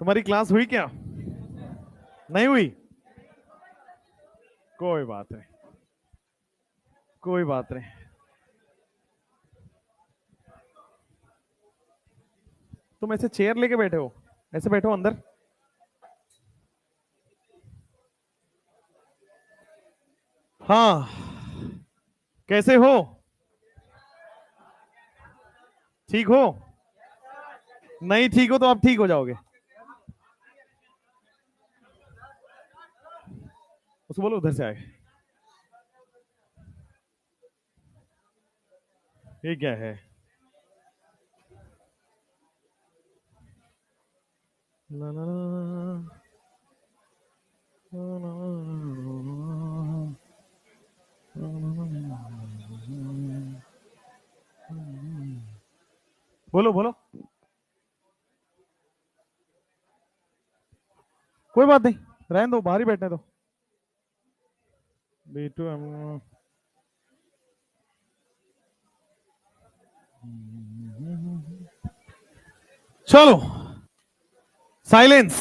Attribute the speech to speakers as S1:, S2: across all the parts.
S1: तुम्हारी क्लास हुई क्या? नहीं हुई? कोई बात नहीं, कोई बात नहीं। तुम ऐसे चेयर लेके बैठे हो, ऐसे बैठो अंदर। हाँ, कैसे हो? ठीक हो? नहीं ठीक हो तो आप ठीक हो जाओगे। उसको बोलो उधर से आए। ये क्या है? ना ना बोलो बोलो। कोई बात नहीं, रहने दो, बाहर ही बैठने दो। B2 चलो, साइलेंस।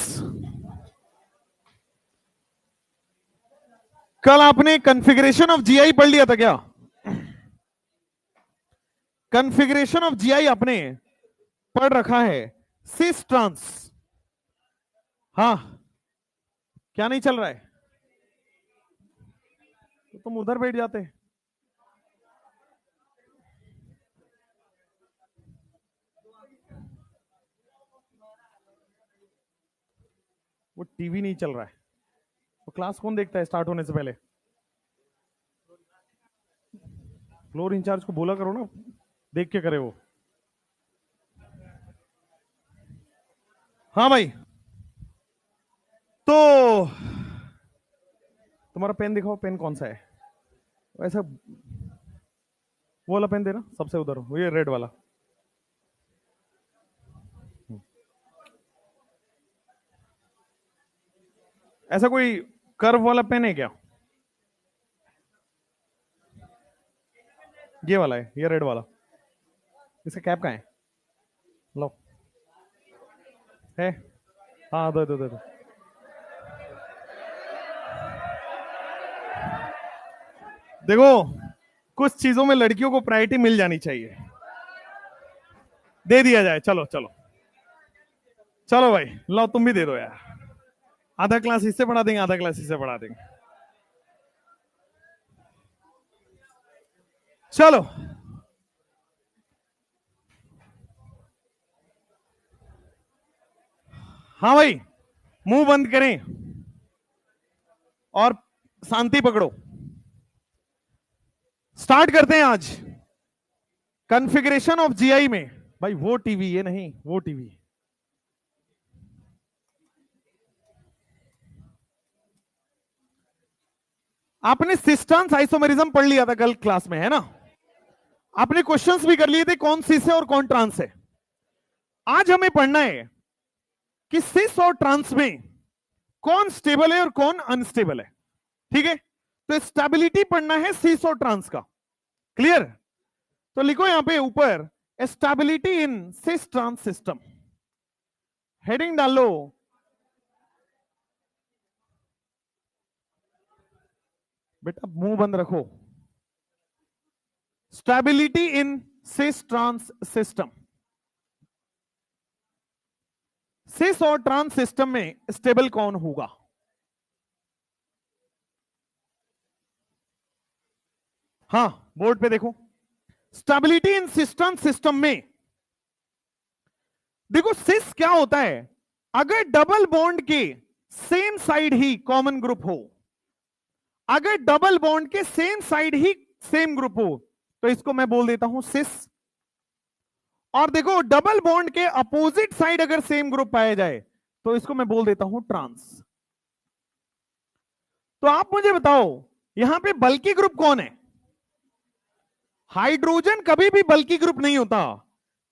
S1: कल आपने कॉन्फ़िगरेशन ऑफ जीआई पढ़ लिया था क्या? कॉन्फ़िगरेशन ऑफ जीआई आपने पढ़ रखा है। Cis trans. हाँ, क्या नहीं चल रहा है? तो तुम उधर बैठ जाते। वो टीवी नहीं चल रहा है, तो क्लास कौन देखता है स्टार्ट होने से पहले? फ्लोर इंचार्ज को बोला करो ना, देख के करे वो। हाँ भाई, तो तुम्हारा पेन दिखाओ, पेन कौन सा है? ऐसा वो वाला पेन देना, सबसे उधर हो, ये रेड वाला। ऐसा कोई कर्व वाला पेन है क्या? ये वाला है, ये रेड वाला। इसका कैप कहाँ है? लो, है? हाँ, दो दो दो दो। देखो, कुछ चीजों में लड़कियों को प्रायोरिटी मिल जानी चाहिए, दे दिया जाए। चलो चलो चलो भाई, लो तुम भी दे दो यार। आधा क्लास इससे पढ़ा देंगे, आधा क्लास इससे पढ़ा देंगे। चलो, हाँ भाई, मुंह बंद करें और शांति पकड़ो। स्टार्ट करते हैं आज कॉन्फ़िगरेशन ऑफ जीआई में। भाई वो टीवी, ये नहीं, वो टीवी। आपने सिस्टर्न्स आइसोमेरिज्म पढ़ लिया था कल क्लास में, है ना? आपने क्वेश्चंस भी कर लिए थे कौन सिस है और कौन ट्रांस है। आज हमें पढ़ना है कि सिस और ट्रांस में कौन स्टेबल है और कौन अनस्टेबल है। ठीक है, तो स्टेबिलिटी पढ़ना है सिस और ट्रांस का। क्लियर? तो लिखो यहां पे ऊपर, stability in cis trans system. Heading डाल लो, बेटा मुंह बंद रखो। Stability in cis trans system. Cis और ट्रांस सिस्टम में स्टेबल कौन होगा? हाँ, बोर्ड पे देखो। Stability in cis trans system में देखो, सिस क्या होता है? अगर डबल बॉन्ड के सेम साइड ही कॉमन ग्रुप हो, अगर डबल बॉन्ड के सेम साइड ही सेम ग्रुप हो, तो इसको मैं बोल देता हूं सिस। और देखो, डबल बॉन्ड के अपोजिट साइड अगर सेम ग्रुप पाया जाए, तो इसको मैं बोल देता हूं ट्रांस। तो आप मुझे बताओ, यहां पे बल्की ग्रुप कौन है? हाइड्रोजन कभी भी बल्की ग्रुप नहीं होता,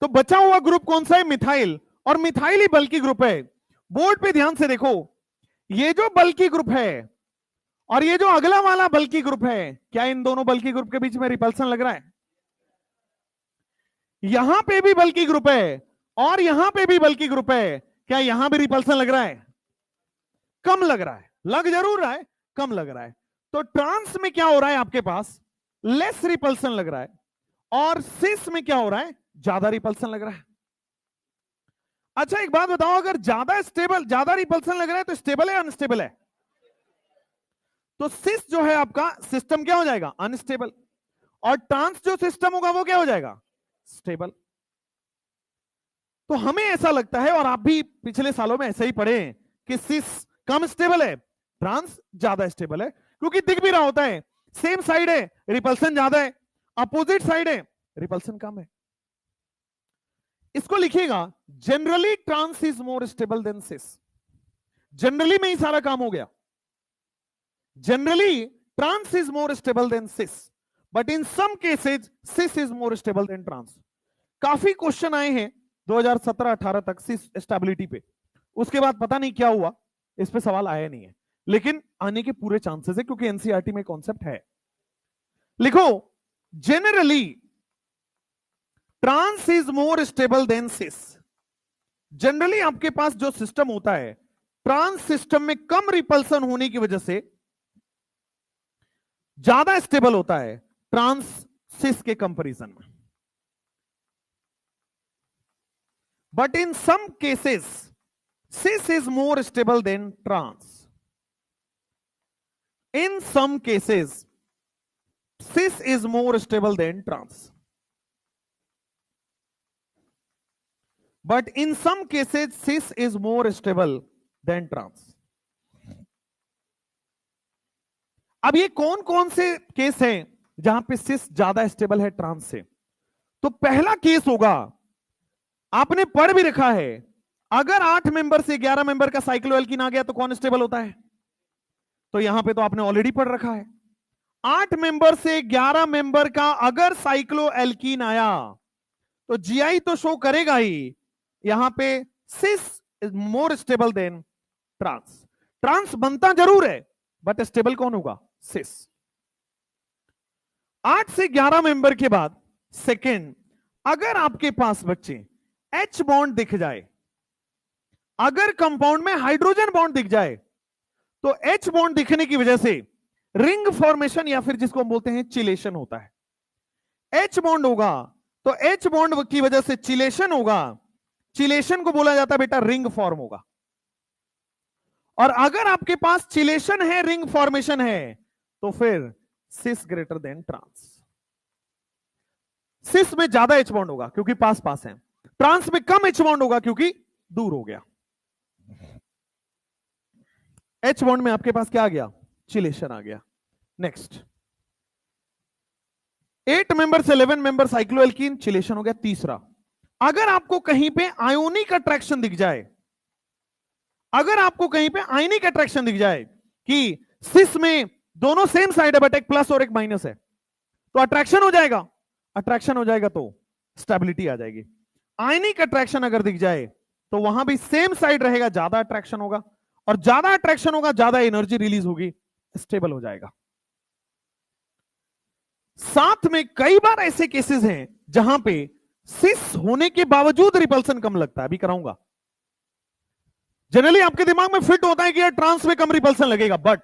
S1: तो बचा हुआ ग्रुप कौन सा है? मिथाइल। और मिथाइल ही बल्की ग्रुप है। बोर्ड पे ध्यान से देखो, ये जो बल्की ग्रुप है और ये जो अगला वाला बल्की ग्रुप है, क्या इन दोनों बल्की ग्रुप के बीच में रिपल्सन लग रहा है? यहां पे भी बल्की ग्रुप है और यहां पे भी बल्की ग्रुप है। क्या यहां भी रिपल्सन लग रहा है? कम लग रहा है, लग जरूर रहा है, कम लग रहा है। तो ट्रांस में क्या हो रहा है, आपके पास लेस रिपल्सन लग रहा है, और सिस में क्या हो रहा है, ज्यादा रिपल्सन लग रहा है। अच्छा एक बात बताओ, अगर ज्यादा रिपल्सन लग रहा है तो स्टेबल है अनस्टेबल है? तो सिस जो है आपका सिस्टम क्या हो जाएगा, अनस्टेबल, और ट्रांस जो सिस्टम होगा वो क्या हो जाएगा, स्टेबल। तो हमें ऐसा लगता है, और आप भी पिछले सालों में ऐसे ही पढ़े हैं, कि सिस कम स्टेबल है, ट्रांस ज्यादा स्टेबल है, क्योंकि दिख भी रहा होता है, सेम साइड है, रिपल्सन ज्यादा है, अपोजिट साइड है, रिपल्सन कम है। इसको लिखिएगा, generally trans is more stable than cis. Generally में ही सारा काम हो गया। Generally trans is more stable than cis, but in some cases cis is more stable than trans. काफी क्वेश्चन आए हैं 2017-18 तक सिस स्टेबिलिटी पे, उसके बाद पता नहीं क्या हुआ, इस पे सवाल आया नहीं है, लेकिन आने के पूरे चांसेस है, क्योंकि एनसीईआरटी में कॉन्सेप्ट है। लिखो, generally trans is more stable than cis. Generally आपके पास जो सिस्टम होता है, ट्रांस सिस्टम में कम रिपल्सन होने की वजह से ज्यादा स्टेबल होता है ट्रांस सिस के कंपैरिजन में। But in some cases cis is more stable than trans. In some cases cis is more stable than trans, but in some cases cis is more stable than trans। अब ये कौन कौन से case हैं जहां पे सिस ज्यादा स्टेबल है ट्रांस से? तो पहला केस होगा, आपने पढ़ भी रखा है, अगर 8 मेंबर से 11 मेंबर का साइक्लोएल्कीन आ गया तो कौन स्टेबल होता है? तो यहां पे तो आपने ऑलरेडी पढ़ रखा है, 8 मेंबर से 11 मेंबर का अगर साइक्लोएल्कीन आया तो जीआई तो शो करेगा ही, यहां पे cis is more stable than trans. Trans बनता जरूर है, बट स्टेबल कौन होगा, सिस। 8 से 11 मेंबर के बाद सेकेंड, अगर आपके पास बच्चे H बॉन्ड दिख जाए, अगर कंपाउंड में हाइड्रोजन बॉन्ड दिख जाए, तो H बॉन्ड दिखने की वजह से रिंग फॉर्मेशन या फिर जिसको हम बोलते हैं चिलेशन होता है। H बॉन्ड होगा तो H बॉन्ड की वजह से चिलेशन होगा, चिलेशन को बोला जाता है बेटा रिंग फॉर्म होगा। और अगर आपके पास चिलेशन है, रिंग फॉर्मेशन है, तो फिर सिस ग्रेटर देन ट्रांस। सिस में ज्यादा H बॉन्ड होगा क्योंकि पास पास है, ट्रांस में कम H बॉन्ड होगा क्योंकि दूर हो गया। H बॉन्ड में आपके पास क्या आ गया, चिलेशन आ गया। नेक्स्ट, 8 मेंबर से 11 मेंबर साइक्लोएल्कीन, चिलेशन हो गया। तीसरा, अगर आपको कहीं पे आयोनिक अट्रैक्शन दिख जाए, अगर आपको कहीं पे आयनिक अट्रैक्शन दिख जाए कि सिस में दोनों सेम साइड है बट एक प्लस और एक माइनस है, तो अट्रैक्शन हो जाएगा। अट्रैक्शन हो जाएगा तो स्टेबिलिटी आ जाएगी। आयनिक अट्रैक्शन अगर दिख जाए तो वहां भी सेम साइड रहेगा, ज्यादा अट्रैक्शन होगा, और ज्यादा अट्रैक्शन होगा ज्यादा एनर्जी रिलीज होगी, स्टेबल हो जाएगा। साथ में कई बार ऐसे केसेस हैं जहां पे सिस होने के बावजूद रिपल्सन कम लगता है, अभी कराऊंगा। जनरली आपके दिमाग में फिट होता है कि यार ट्रांस में कम रिपल्सन लगेगा, बट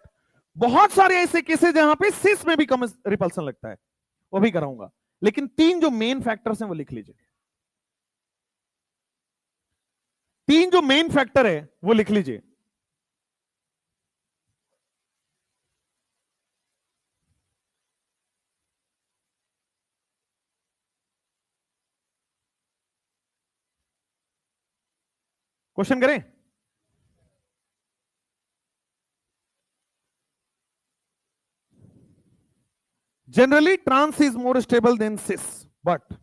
S1: बहुत सारे ऐसे केसेस जहां पे सिस में भी कम रिपल्सन लगता है, वो भी कराऊंगा। लेकिन 3 जो मेन फैक्टर्स हैं वो लिख लीजिए, 3 जो मेन फैक्टर है वो लिख लीजिए। क्वेश्चन करें? Generally trans is more stable than cis, but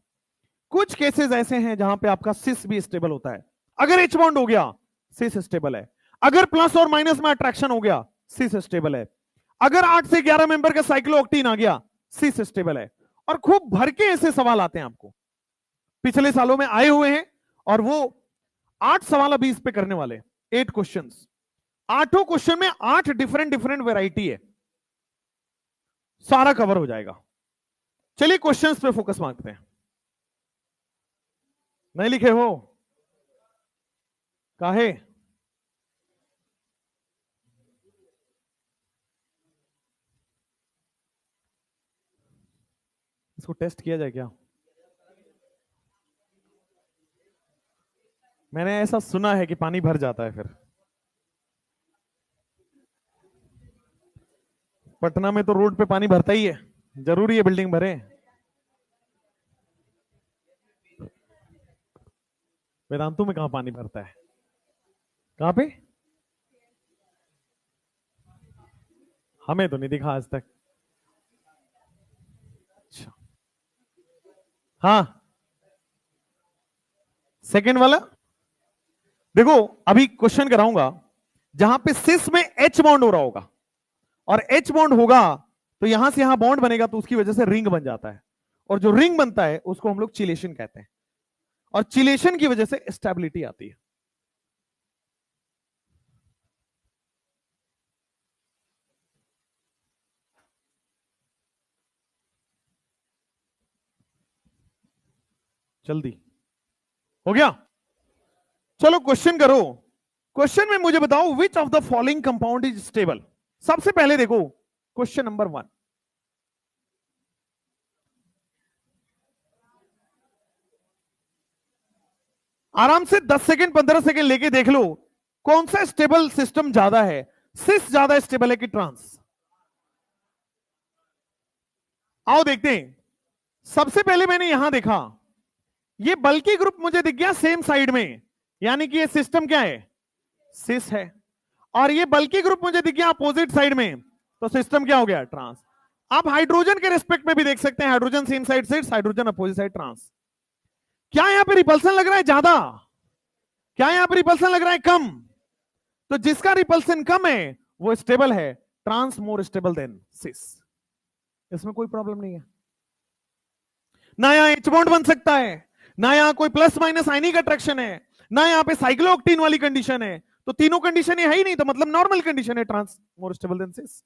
S1: कुछ केसेस ऐसे हैं जहां पे आपका सिस भी स्टेबल होता है। अगर H बॉन्ड हो गया, सिस स्टेबल है। अगर प्लस और माइनस में अट्रैक्शन हो गया, सिस स्टेबल है। अगर 8 से 11 मेंबर का साइक्लोऑक्टेन आ गया, सिस स्टेबल है। और खूब भर के ऐसे सवाल आते हैं आपको, पिछले सालों में आए हुए हैं, और वो 8 सवाल अभी इस पे करने वाले, 8 क्वेश्चंस। 8 क्वेश्चन में 8 डिफरेंट वैरायटी है, सारा कवर हो जाएगा। चलिए क्वेश्चंस पे फोकस मांगते हैं। नहीं लिखे हो? काहे? इसको टेस्ट किया जाए क्या? मैंने ऐसा सुना है कि पानी भर जाता है फिर। पटना में तो रोड पे पानी भरता ही है, जरूरी है बिल्डिंग भरे? वेदांतु में कहां पानी भरता है? कहां पे? हमें तो नहीं दिखा आज तक। अच्छा, हाँ सेकंड वाला देखो, अभी क्वेश्चन कराऊंगा जहां पे सिस में एच बॉन्ड हो रहा होगा, और एच बॉन्ड होगा तो यहां से यहां बॉन्ड बनेगा, तो उसकी वजह से रिंग बन जाता है, और जो रिंग बनता है उसको हम लोग चिलेशन कहते हैं, और चिलेशन की वजह से स्टेबिलिटी आती है। जल्दी हो गया? चलो क्वेश्चन करो। क्वेश्चन में मुझे बताओ which of the following compound is stable. सबसे पहले देखो क्वेश्चन नंबर 1, आराम से 10 सेकंड 15 सेकंड लेके देख लो कौन सा स्टेबल सिस्टम ज्यादा है, सिस ज्यादा स्टेबल है कि ट्रांस? आओ देखते हैं। सबसे पहले मैंने यहां देखा, ये बल्कि ग्रुप मुझे दिख गया सेम साइड में, यानी कि ये सिस्टम क्या है? सिस है। और ये बल्कि ग्रुप मुझे दिख गया अपोजिट साइड में, तो सिस्टम क्या हो गया? ट्रांस। आप हाइड्रोजन के रिस्पेक्ट में भी देख सकते हैं, हाइड्रोजन सेम साइड सिस, हाइड्रोजन अपोजिट साइड ट्रांस। क्या यहां पे रिपल्सन लग रहा है ज्यादा? क्या यहां पे रिपल्सन लग रहा है कम? तो जिसका रिपल्सन कम है वो स्टेबल है, ट्रांस मोर स्टेबल देन सिस। इसमें कोई प्रॉब्लम नहीं है। ना यहां एच बॉन्ड बन सकता है, ना यहां कोई प्लस माइनस आयनिक अट्रैक्शन है, ना यहां पे साइक्लोऑक्टेन वाली कंडीशन है, तो तीनों कंडीशन है ही नहीं, तो मतलब नॉर्मल कंडीशन है, ट्रांस मोर स्टेबल देन सिस।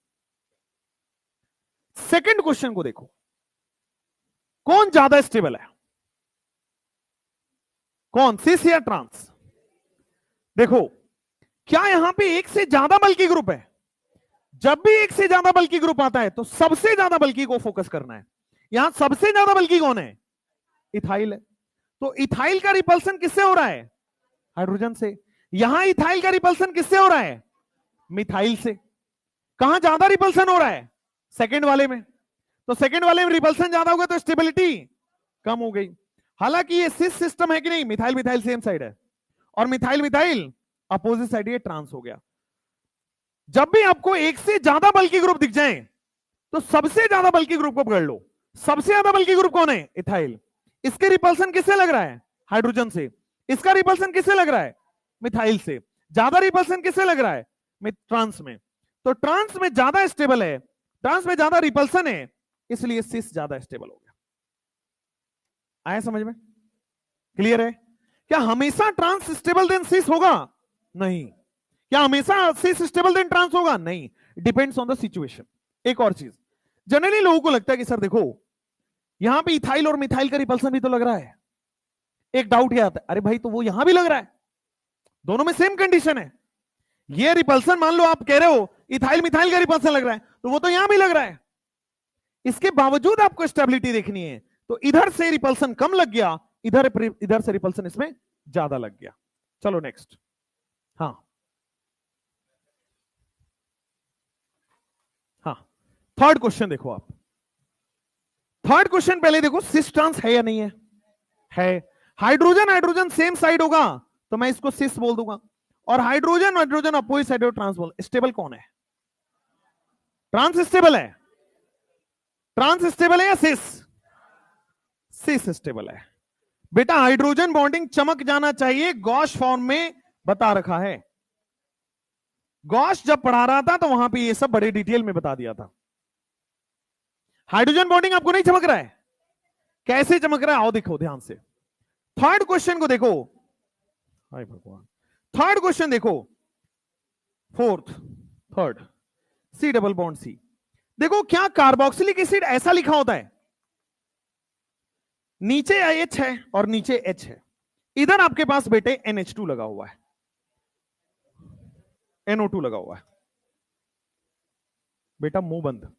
S1: सेकंड क्वेश्चन को देखो, कौन ज्यादा स्टेबल है? कौन, सिस या ट्रांस? देखो, क्या यहां पे एक से ज्यादा बल्कि ग्रुप है? जब भी एक से ज्यादा बल्कि ग्रुप आता है तो सबसे ज्यादा बल्कि को फोकस करना है। यहां सबसे ज्यादा बल्कि कौन है? इथाइल है। तो इथाइल का रिपल्सन किससे हो रहा है? हाइड्रोजन से। यहां इथाइल का रिपल्सन किससे हो रहा है? मिथाइल से। कहां ज्यादा रिपल्सन हो रहा है? सेकंड वाले में। तो सेकंड वाले में रिपल्सन ज्यादा होगा तो स्टेबिलिटी कम हो गई। हालांकि ये सिस सिस्टम है कि नहीं, मिथाइल मिथाइल सेम साइड है, और मिथाइल मिथाइल अपोजिट साइड, ये ट्रांस हो गया। जब भी आपको एक से ज्यादा बल्कि ग्रुप दिख जाए तो सबसे ज्यादा बल्कि ग्रुप को पकड़ लो। सबसे ज्यादा बल्कि ग्रुप कौन है? इथाइल। इसके रिपल्सन किससे लग रहा है? हाइड्रोजन से। इसका रिपल्सन किससे लग रहा है? मिथाइल से। ज्यादा रिपल्सन किससे लग रहा है? ट्रांस में। तो ट्रांस में ज्यादा स्टेबल है, ट्रांस में ज्यादा रिपल्सन है, इसलिए सिस ज्यादा स्टेबल हो गया। आया समझ में? क्लियर है? क्या हमेशा ट्रांस स्टेबल देन सिस होगा? नहीं। क्या हमेशा सिस स्टेबल देन ट्रांस होगा? नहीं। Depends on the situation. एक और चीज, जनरली लोगों को लगता है कि सर देखो यहां पे इथाइल और मिथाइल का रिपल्सन भी तो लग रहा है। एक डाउट क्या आता है, अरे भाई तो वो यहां भी लग रहा है, दोनों में सेम कंडीशन है। ये रिपल्सन मान लो आप कह रहे हो इथाइल मिथाइल का रिपल्सन लग रहा है, तो वो तो यहां भी लग रहा है। इसके बावजूद आपको स्टेबिलिटी देखनी है, तो इधर से रिपल्सन कम लग गया, इधर से रिपल्सन इसमें ज्यादा लग गया। चलो नेक्स्ट। हाँ हाँ, थर्ड क्वेश्चन देखो आप। थर्ड क्वेश्चन पहले देखो, सिस ट्रांस है या नहीं है? है। हाइड्रोजन हाइड्रोजन सेम साइड होगा तो मैं इसको सिस बोल दूंगा, और hydrogen hydrogen opposite side trans बोल। स्टेबल कौन है? ट्रांस स्टेबल है। ट्रांस स्टेबल है या सिस? सिस स्टेबल है। बेटा हाइड्रोजन बॉन्डिंग चमक जाना चाहिए, गॉश फॉर्म में बता रखा है। गॉश जब पढ़ा रहा था तो वहां पे ये सब बड़े डिटेल में बता दिया था। हाइड्रोजन बॉन्डिंग आपको नहीं चमक रहा है? कैसे चमक रहा है आओ देखो ध्यान से। थर्ड क्वेश्चन को देखो, हाय भगवान, थर्ड क्वेश्चन देखो, fourth third, C double bond C. देखो क्या कार्बोक्सिलिक एसिड ऐसा लिखा होता है, नीचे H है और नीचे H है, इधर आपके पास बेटे NH2 लगा हुआ है। NO2 लगा हुआ है। बेटा मुंह बंद,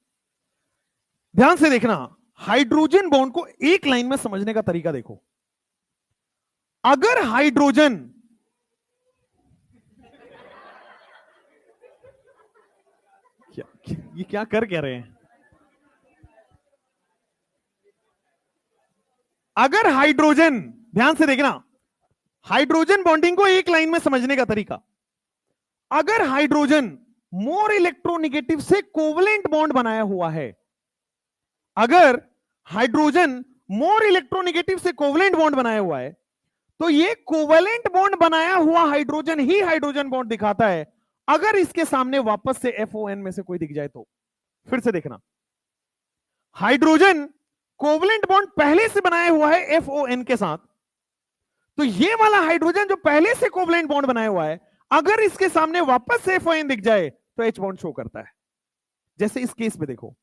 S1: ध्यान से देखना। हाइड्रोजन बॉन्ड को एक लाइन में समझने का तरीका देखो। अगर हाइड्रोजन ये क्या कर क्या रहे हैं? अगर हाइड्रोजन, ध्यान से देखना, हाइड्रोजन बॉन्डिंग को एक लाइन में समझने का तरीका, अगर हाइड्रोजन मोर इलेक्ट्रोनिगेटिव से कोवलेंट बॉन्ड बनाया हुआ है, अगर हाइड्रोजन मोर इलेक्ट्रोनिगेटिव से कोवलेंट बॉन्ड बनाया हुआ है, तो ये कोवलेंट बॉन्ड बनाया हुआ हाइड्रोजन ही हाइड्रोजन बॉन्ड दिखाता है। अगर इसके सामने वापस से FON में से कोई दिख जाए तो, फिर से देखना, हाइड्रोजन कोवलेंट बॉन्ड पहले से बनाया हुआ है FON के साथ, तो ये वाला हाइड्रोजन जो पहले से कोवलेंट बॉन्ड बनाया हुआ है, अगर इसके सामने वापस से FON दिख जाए तो H बॉन्ड शो करता है। जैसे इस केस में देखो,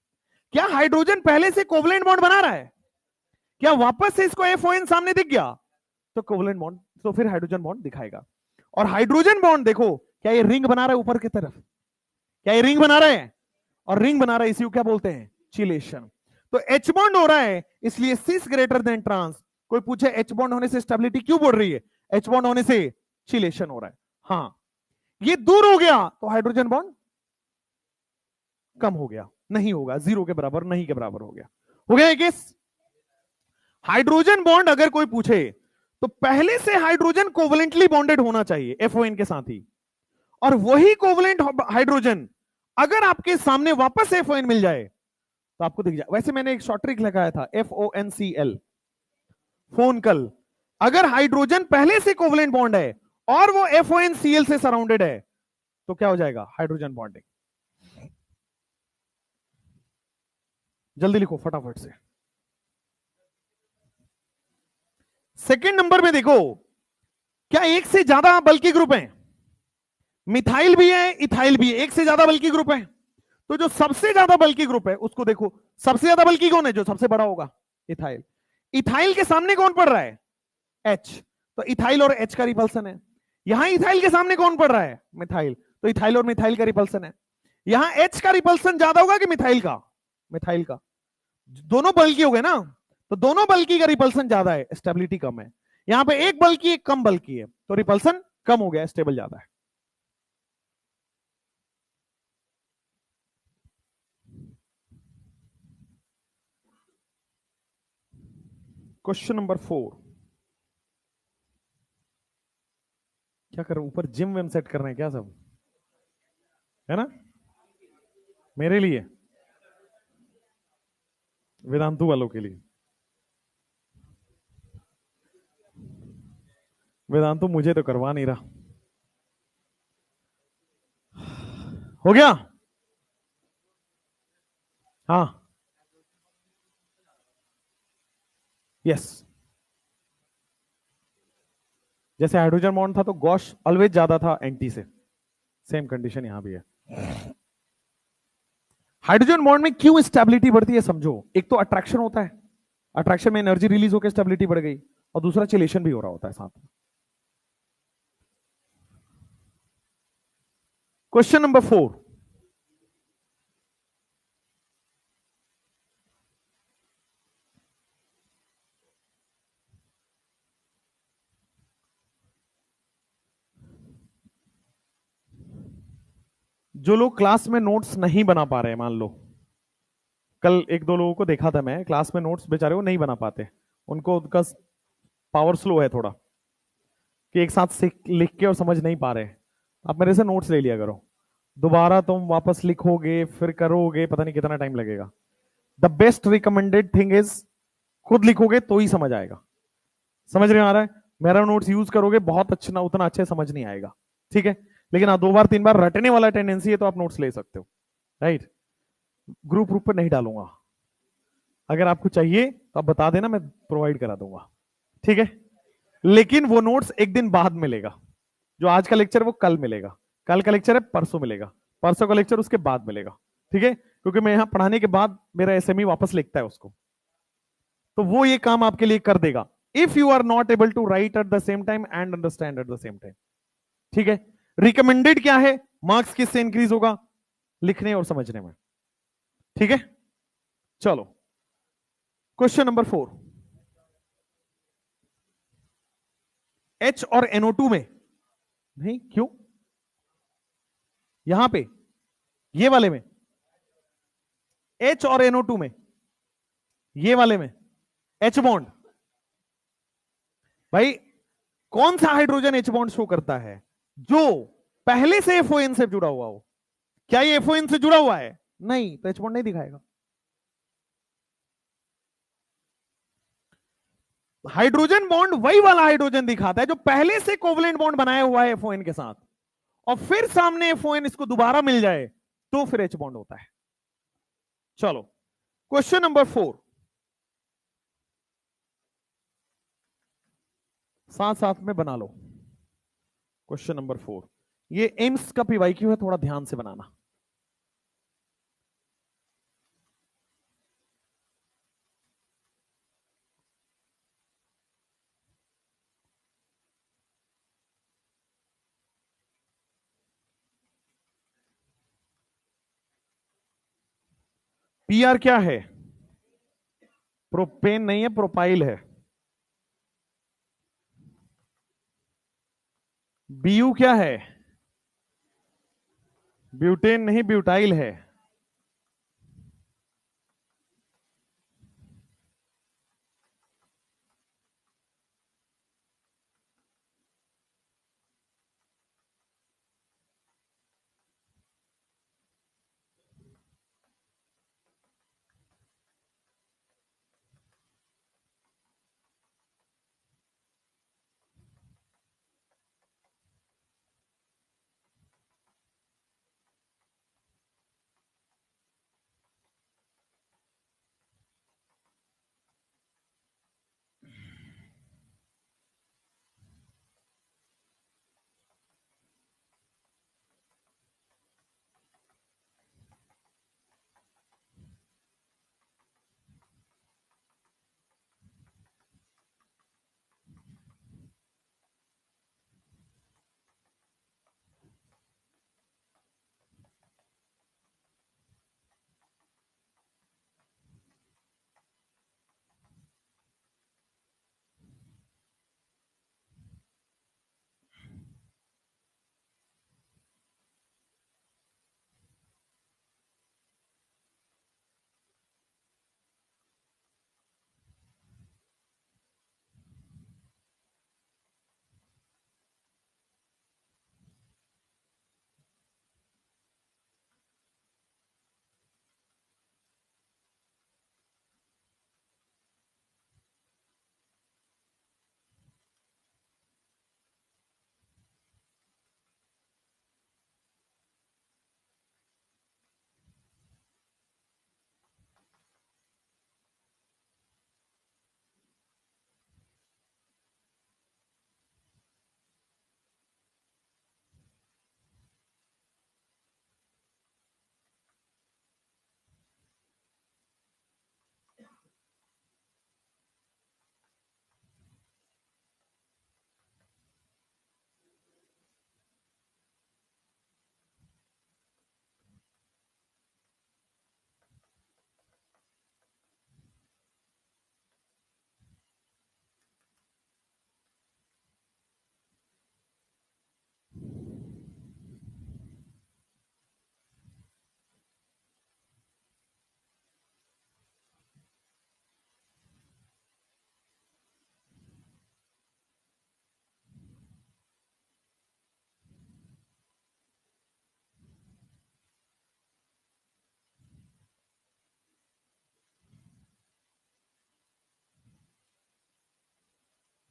S1: क्या हाइड्रोजन पहले से कोवलेंट बॉन्ड बना रहा है? क्या वापस से इसको FON सामने दिख गया तो कोवलेंट बॉन्ड, तो फिर हाइड्रोजन बॉन्ड दिखाएगा। और हाइड्रोजन बॉन्ड देखो, क्या ये रिंग बना रहा है ऊपर की तरफ? क्या ये रिंग बना रहा है? और रिंग बना रहा है, इसी को क्या बोलते हैं? चिलेशन। तो H बॉन्ड हो रहा है, इसलिए सिस ग्रेटर देन ट्रांस। कोई पूछे H बॉन्ड होने से स्टेबिलिटी क्यों बढ़ रही है? H बॉन्ड होने से चिलेशन हो रहा है। हाँ, ये दूर हो गया तो हाइड्रोजन बॉन्ड कम हो गया, नहीं होगा, 0 के बराबर, नहीं के बराबर हो गया। हो गया केस। हाइड्रोजन बॉन्ड अगर कोई पूछे तो पहले से हाइड्रोजन कोवलेंटली बॉन्डेड होना चाहिए FON के साथ ही, और वही कोवलेंट हाइड्रोजन अगर आपके सामने वापस FON मिल जाए तो आपको दिख जाए। वैसे मैंने एक शॉर्ट ट्रिक लगाया था, FONCL, फोन कल। अगर हाइड्रोजन पहले से कोवलेंट बॉन्ड है और वो FONCL से सराउंडेड है तो क्या हो जाएगा? Hydrogen bonding. जल्दी लिखो फटाफट से। सेकंड नंबर में देखो, क्या एक से ज्यादा बल्कि ग्रुप है? मिथाइल भी है, इथाइल भी है, एक से ज्यादा बल्कि ग्रुप है। तो जो सबसे ज्यादा बल्कि ग्रुप है उसको देखो, सबसे ज्यादा बल्कि कौन है? जो सबसे बड़ा होगा, इथाइल। इथाइल के सामने कौन पड़ रहा है? H। तो इथाइल और H का रिपल्सन है। यहां इथाइल के सामने कौन पड़ रहा है? मिथाइल। तो इथाइल और मिथाइल का रिपल्सन है। यहां H का रिपल्सन ज्यादा होगा कि मिथाइल का? मिथाइल का। दोनों बल्कि हो गए ना, तो दोनों बल्कि का रिपल्सन ज्यादा है, स्टेबिलिटी कम है। यहां पे एक बल्कि एक कम बल्कि है, तो रिपल्सन कम हो गया, स्टेबल ज्यादा है। Question number 4। क्या कर रहे, ऊपर जिम विम सेट कर रहे हैं क्या सब? है ना, मेरे लिए, वेदांतु वालों के लिए। वेदांतु मुझे तो करवा नहीं रहा। हो गया? हाँ, यस। जैसे हाइड्रोजन बॉन्ड था तो गॉश ऑलवेज ज्यादा था एंटी से, सेम कंडीशन यहां भी है। हाइड्रोजन बॉन्ड में क्यों स्टेबिलिटी बढ़ती है समझो। एक तो अट्रैक्शन होता है, अट्रैक्शन में एनर्जी रिलीज होकर स्टेबिलिटी बढ़ गई, और दूसरा चिलेशन भी हो रहा होता है साथ में। Question number 4। जो लोग क्लास में नोट्स नहीं बना पा रहे हैं, मान लो कल एक दो लोगों को देखा था मैं क्लास में, नोट्स बेचारे वो नहीं बना पाते, उनको उनका पावर स्लो है थोड़ा, कि एक साथ लिख के और समझ नहीं पा रहे। आप मेरे से नोट्स ले लिया करो, दोबारा तुम वापस लिखोगे फिर करोगे, पता नहीं कितना टाइम लगेगा। The best recommended thing is खुद लिखोगे तो ही समझ आएगा। समझ रहे आ रहा है? मेरा नोट्स यूज करोगे बहुत अच्छा, ना उतना अच्छे समझ नहीं आएगा, ठीक है। लेकिन हाँ, 2 बार 3 बार रटने वाला टेंडेंसी है तो आप नोट्स ले सकते हो, राइट। ग्रुप पर नहीं डालूंगा, अगर आपको चाहिए तो आप बता देना, मैं प्रोवाइड करा दूंगा, ठीक है। लेकिन वो नोट्स एक दिन बाद मिलेगा, जो आज का लेक्चर वो कल मिलेगा, कल का लेक्चर है परसों मिलेगा, परसों का लेक्चर उसके बाद मिलेगा, ठीक है। क्योंकि मैं यहां पढ़ाने के बाद मेरा SME वापस लिखता है उसको, तो वो ये काम आपके लिए कर देगा। If you are not able to write at the same time and understand at the same time, ठीक है। रिकमेंडेड क्या है, मार्क्स किससे इंक्रीज होगा, लिखने और समझने में। ठीक है, चलो क्वेश्चन नंबर 4। H और NO2 में नहीं, क्यों, यहां पे ये वाले में, H और NO2 में, ये वाले में H बॉन्ड, भाई कौन सा हाइड्रोजन H बॉन्ड शो करता है, जो पहले से FON से जुड़ा हुआ हो। क्या ये FON से जुड़ा हुआ है, नहीं, तो H बॉन्ड नहीं दिखाएगा। हाइड्रोजन बॉन्ड वही वाला हाइड्रोजन दिखाता है जो पहले से कोवलेंट बॉन्ड बनाया हुआ है FON के साथ, और फिर सामने FON इसको दोबारा मिल जाए तो फिर H बॉन्ड होता है। चलो क्वेश्चन नंबर 4, साथ साथ में बना लो। क्वेश्चन नंबर 4, ये एम्स का PYQ है, थोड़ा ध्यान से बनाना। PR क्या है, प्रोपेन नहीं है, प्रोपाइल है। BU क्या है, ब्यूटेन नहीं, ब्यूटाइल है।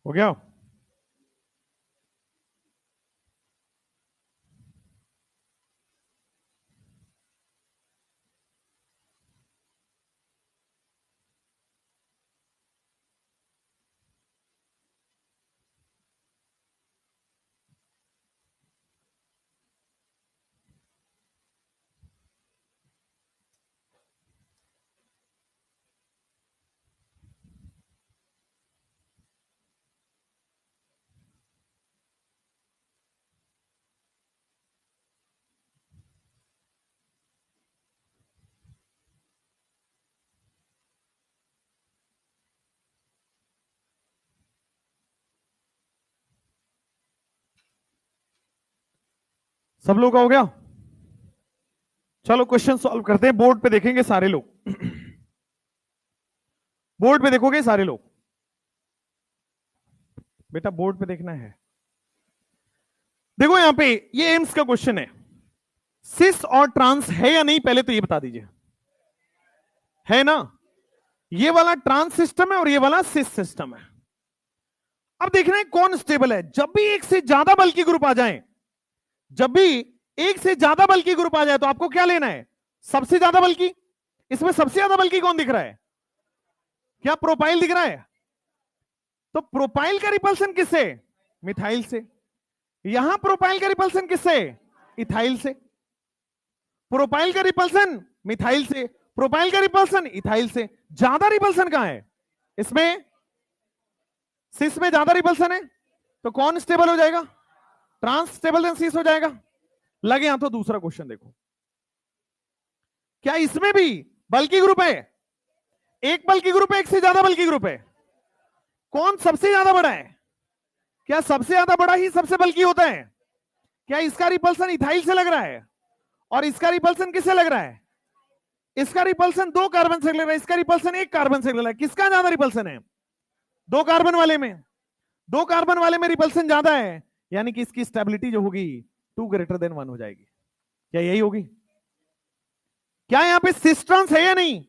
S1: हो गया। सब लोग का हो गया? चलो क्वेश्चन सॉल्व करते हैं। बोर्ड पे देखेंगे सारे लोग। बोर्ड पे देखोगे सारे लोग। बेटा बोर्ड पे देखना है। देखो यहां पे ये एम्स का क्वेश्चन है। सिस और ट्रांस है या नहीं, पहले तो ये बता दीजिए। है ना? ये वाला ट्रांस सिस्टम है और ये वाला सिस सिस्टम है। अब देखना है कौन स्टेबल है। जब भी एक से ज्यादा बल्कि ग्रुप आ जाए, जब भी एक से ज्यादा बल्कि ग्रुप आ जाए तो आपको क्या लेना है? सबसे ज्यादा बल्कि। इसमें सबसे ज्यादा बल्कि कौन दिख रहा है? क्या प्रोपाइल दिख रहा है? तो प्रोपाइल का रिपल्सन किससे? मिथाइल से। यहां प्रोपाइल का रिपल्सन किससे? इथाइल से। प्रोपाइल का रिपल्सन मिथाइल से, प्रोपाइल का रिपल्सन इथाइल से। ज्यादा रिपल्सन कहां है? इसमें सिस में ज्यादा रिपल्सन है, तो कौन स्टेबल हो जाएगा? ट्रांस स्टेबल देन सिस हो जाएगा। लगे यहां तो दूसरा क्वेश्चन देखो। क्या इसमें भी बल्कि ग्रुप है? एक बल्कि ग्रुप है, एक से ज्यादा बल्कि ग्रुप है। कौन सबसे ज्यादा बड़ा है? क्या सबसे ज्यादा बड़ा ही सबसे बल्कि होता है? क्या इसका रिपल्सन इथाइल से लग रहा है और इसका रिपल्सन किससे लग रहा है? इसका रिपल्सन 2 कार्बन से लग रहा है, इसका रिपल्सन 1 कार्बन से लग रहा है। किसका ज्यादा रिपल्सन है? 2 कार्बन वाले में। 2 कार्बन वाले में रिपल्सन ज्यादा है, यानी कि इसकी स्टेबिलिटी जो होगी 2 greater than 1 हो जाएगी। क्या यही होगी? क्या यहां पे सिस ट्रांस है या नहीं?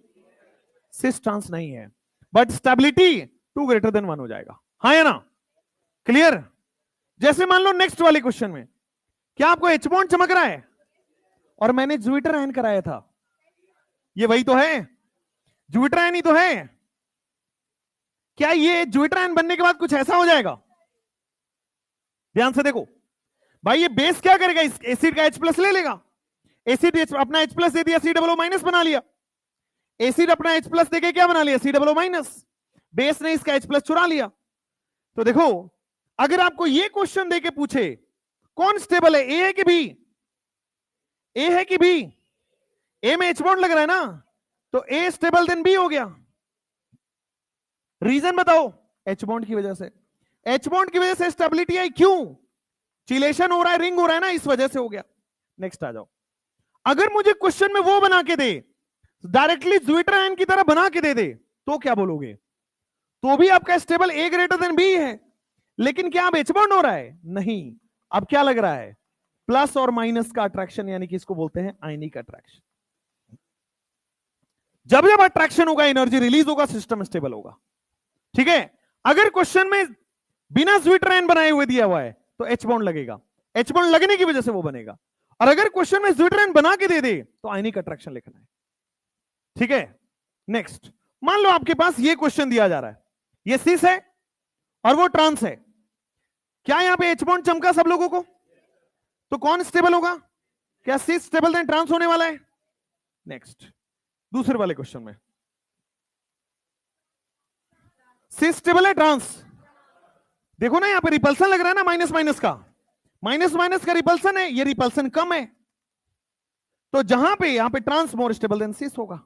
S1: सिस ट्रांस नहीं है, बट स्टेबिलिटी 2 greater than 1 हो जाएगा। हाँ या ना? क्लियर? जैसे मान लो नेक्स्ट वाले क्वेश्चन में, क्या आपको H बॉन्ड चमक रहा है और मैंने ज्विटर आयन कराया था? ये वही तो है, ज्विटर आयन ही तो है। क्या ये ज्विटर आयन बनने के बाद कुछ ऐसा हो जाएगा? ध्यान से देखो भाई, ये बेस क्या करेगा? इस एसिड का H+ ले लेगा। एसिड अपना H+ दे दिया, COO- बना लिया। एसिड अपना H+ देके क्या बना लिया? COO-। बेस ने इसका H+ चुरा लिया। तो देखो, अगर आपको ये क्वेश्चन देके पूछे कौन स्टेबल है, ए है कि बी? ए है कि बी? ए में H बॉन्ड लग रहा है ना, तो ए स्टेबल देन बी हो गया। रीजन बताओ? H बॉन्ड की वजह से। H बॉन्ड की वजह से स्टेबिलिटी आई। क्यों? चिलेशन हो रहा है, रिंग हो रहा है ना, इस वजह से हो गया। नेक्स्ट आ जाओ। अगर मुझे क्वेश्चन में वो बना के दे, डायरेक्टली ज्विटर आयन की तरह बना के दे, तो क्या बोलोगे? तो भी आपका stable A greater than B है, लेकिन क्या अब H बॉन्ड हो रहा है? नहीं। अब क्या लग रहा है? प्लस और माइनस का अट्रैक्शन, यानी कि इसको बोलते हैं आयनिक अट्रैक्शन। जब जब अट्रैक्शन होगा, एनर्जी रिलीज होगा, सिस्टम स्टेबल होगा। ठीक है? अगर क्वेश्चन में बिना ज्विटर आयन बनाए हुए दिया हुआ है तो H बॉन्ड लगेगा, H बॉन्ड लगने की वजह से वो बनेगा। और अगर क्वेश्चन में ज्विटर आयन बना के दे दे तो आयनिक अट्रैक्शन लिखना है। ठीक है? नेक्स्ट, मान लो आपके पास ये क्वेश्चन दिया जा रहा है, ये सिस है और वो ट्रांस है। क्या यहां पे H बॉन्ड चमका सब लोगों को? तो कौन स्टेबल होगा? क्या सिस स्टेबल देन ट्रांस होने वाला है? नेक्स्ट, दूसरे वाले क्वेश्चन में सिस स्टेबल है, ट्रांस? देखो ना, यहां पे रिपल्सन लग रहा है ना, माइनस माइनस का। माइनस माइनस का रिपल्सन है, ये रिपल्सन कम है, तो जहां पे यहां पे ट्रांस मोर स्टेबल देन सिस होगा।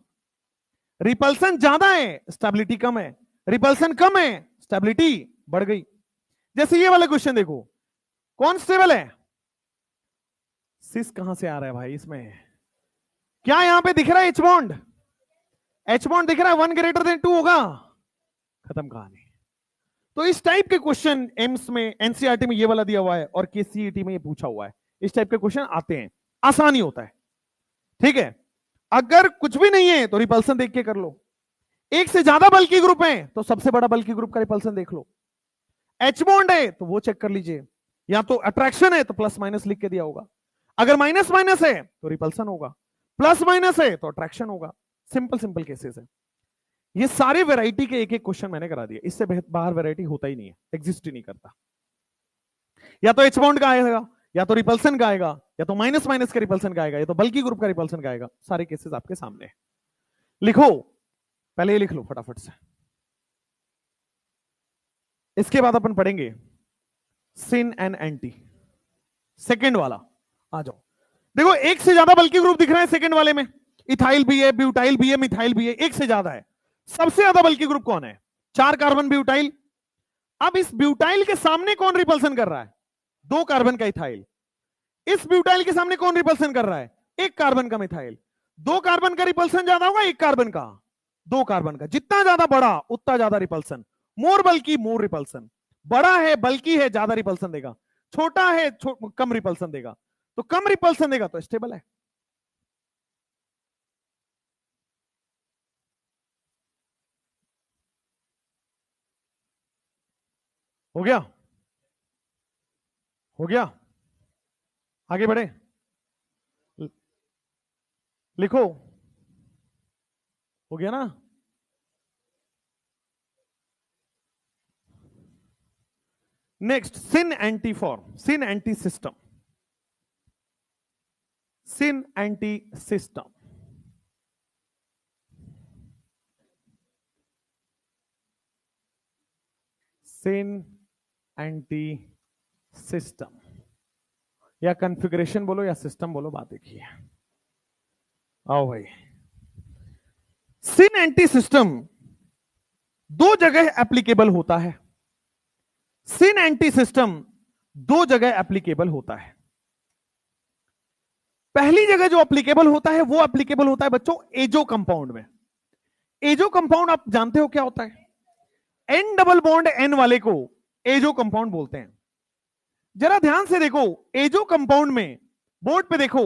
S1: रिपल्सन ज्यादा है, स्टेबिलिटी कम है। रिपल्सन कम है, स्टेबिलिटी बढ़ गई। जैसे ये वाला क्वेश्चन देखो, कौन स्टेबल है? सिस कहां से आ रहा है भाई इसमें? क्या यहां पे दिख रहा है H बॉन्ड? H बॉन्ड दिख रहा है 1 greater than 2 होगा। खत्म कहानी। तो इस टाइप के क्वेश्चन एम्स में, एनसीईआरटी में ये वाला दिया हुआ है और केसीईटी में ये पूछा हुआ है। इस टाइप के क्वेश्चन आते हैं, आसानी होता है। ठीक है? अगर कुछ भी नहीं है तो रिपल्सन देख के कर लो। एक से ज्यादा बल्कि ग्रुप है तो सबसे बड़ा बल्कि ग्रुप का रिपल्सन देख लो। H बॉन्ड है तो वो चेक कर लीजिए, या तो अट्रैक्शन है तो प्लस माइनस लिख के दिया होगा। अगर माइनस माइनस है तो रिपल्सन होगा, प्लस माइनस है तो अट्रैक्शन होगा। सिंपल सिंपल केसेस है। ये सारे वैरायटी के एक एक क्वेश्चन मैंने करा दिया, इससे बाहर वैरायटी होता ही नहीं है, एग्जिस्ट ही नहीं करता। या तो H बॉन्ड का आएगा, या तो रिपल्सन का आएगा, या तो माइनस माइनस का रिपल्सन का आएगा, या तो बल्कि ग्रुप का रिपल्सन का आएगा। सारे केसेस आपके सामने है। लिखो, पहले ये लिख लो फटाफट से। इसके बाद अपन पढ़ेंगे सिन एंड एंटी। सेकेंड वाला आ जाओ। देखो, एक से ज्यादा बल्कि ग्रुप दिख रहा है सेकेंड वाले में। इथाइल भी है, ब्यूटाइल भी है, मिथाइल भी है, एक से ज्यादा है। सबसे ज्यादा बल्कि ग्रुप कौन है? 4 कार्बन ब्यूटाइल। अब इस ब्यूटाइल के सामने कौन रिपल्सन कर रहा है? 2 कार्बन का इथाइल। इस ब्यूटाइल के सामने कौन रिपल्सन कर रहा है? एक कार्बन का मिथाइल। दो कार्बन का रिपल्सन ज्यादा होगा, एक कार्बन का? दो कार्बन का। जितना ज्यादा बड़ा उतना ज्यादा रिपल्सन। मोर बल्कि मोर रिपल्सन। बड़ा है बल्कि है, ज्यादा रिपल्सन देगा। छोटा है कम रिपल्सन देगा। तो कम रिपल्सन देगा तो स्टेबल है। हो गया? हो गया? आगे बढ़े, लिखो। हो गया ना? नेक्स्ट, सिन एंटी फॉर्म, सिन एंटी सिस्टम, सिन एंटी सिस्टम। सिन एंटी सिस्टम या कॉन्फ़िगरेशन बोलो या सिस्टम बोलो, बात एक ही है। आओ भाई, सिन एंटी सिस्टम दो जगह एप्लीकेबल होता है। सिन एंटी सिस्टम दो जगह एप्लीकेबल होता है। पहली जगह जो एप्लीकेबल होता है वो एप्लीकेबल होता है बच्चों एजो कंपाउंड में। एजो कंपाउंड आप जानते हो क्या होता है? एन डबल बॉन्ड एन वाले को एजो कंपाउंड बोलते हैं। जरा ध्यान से देखो, एजो कंपाउंड में बोर्ड पे देखो,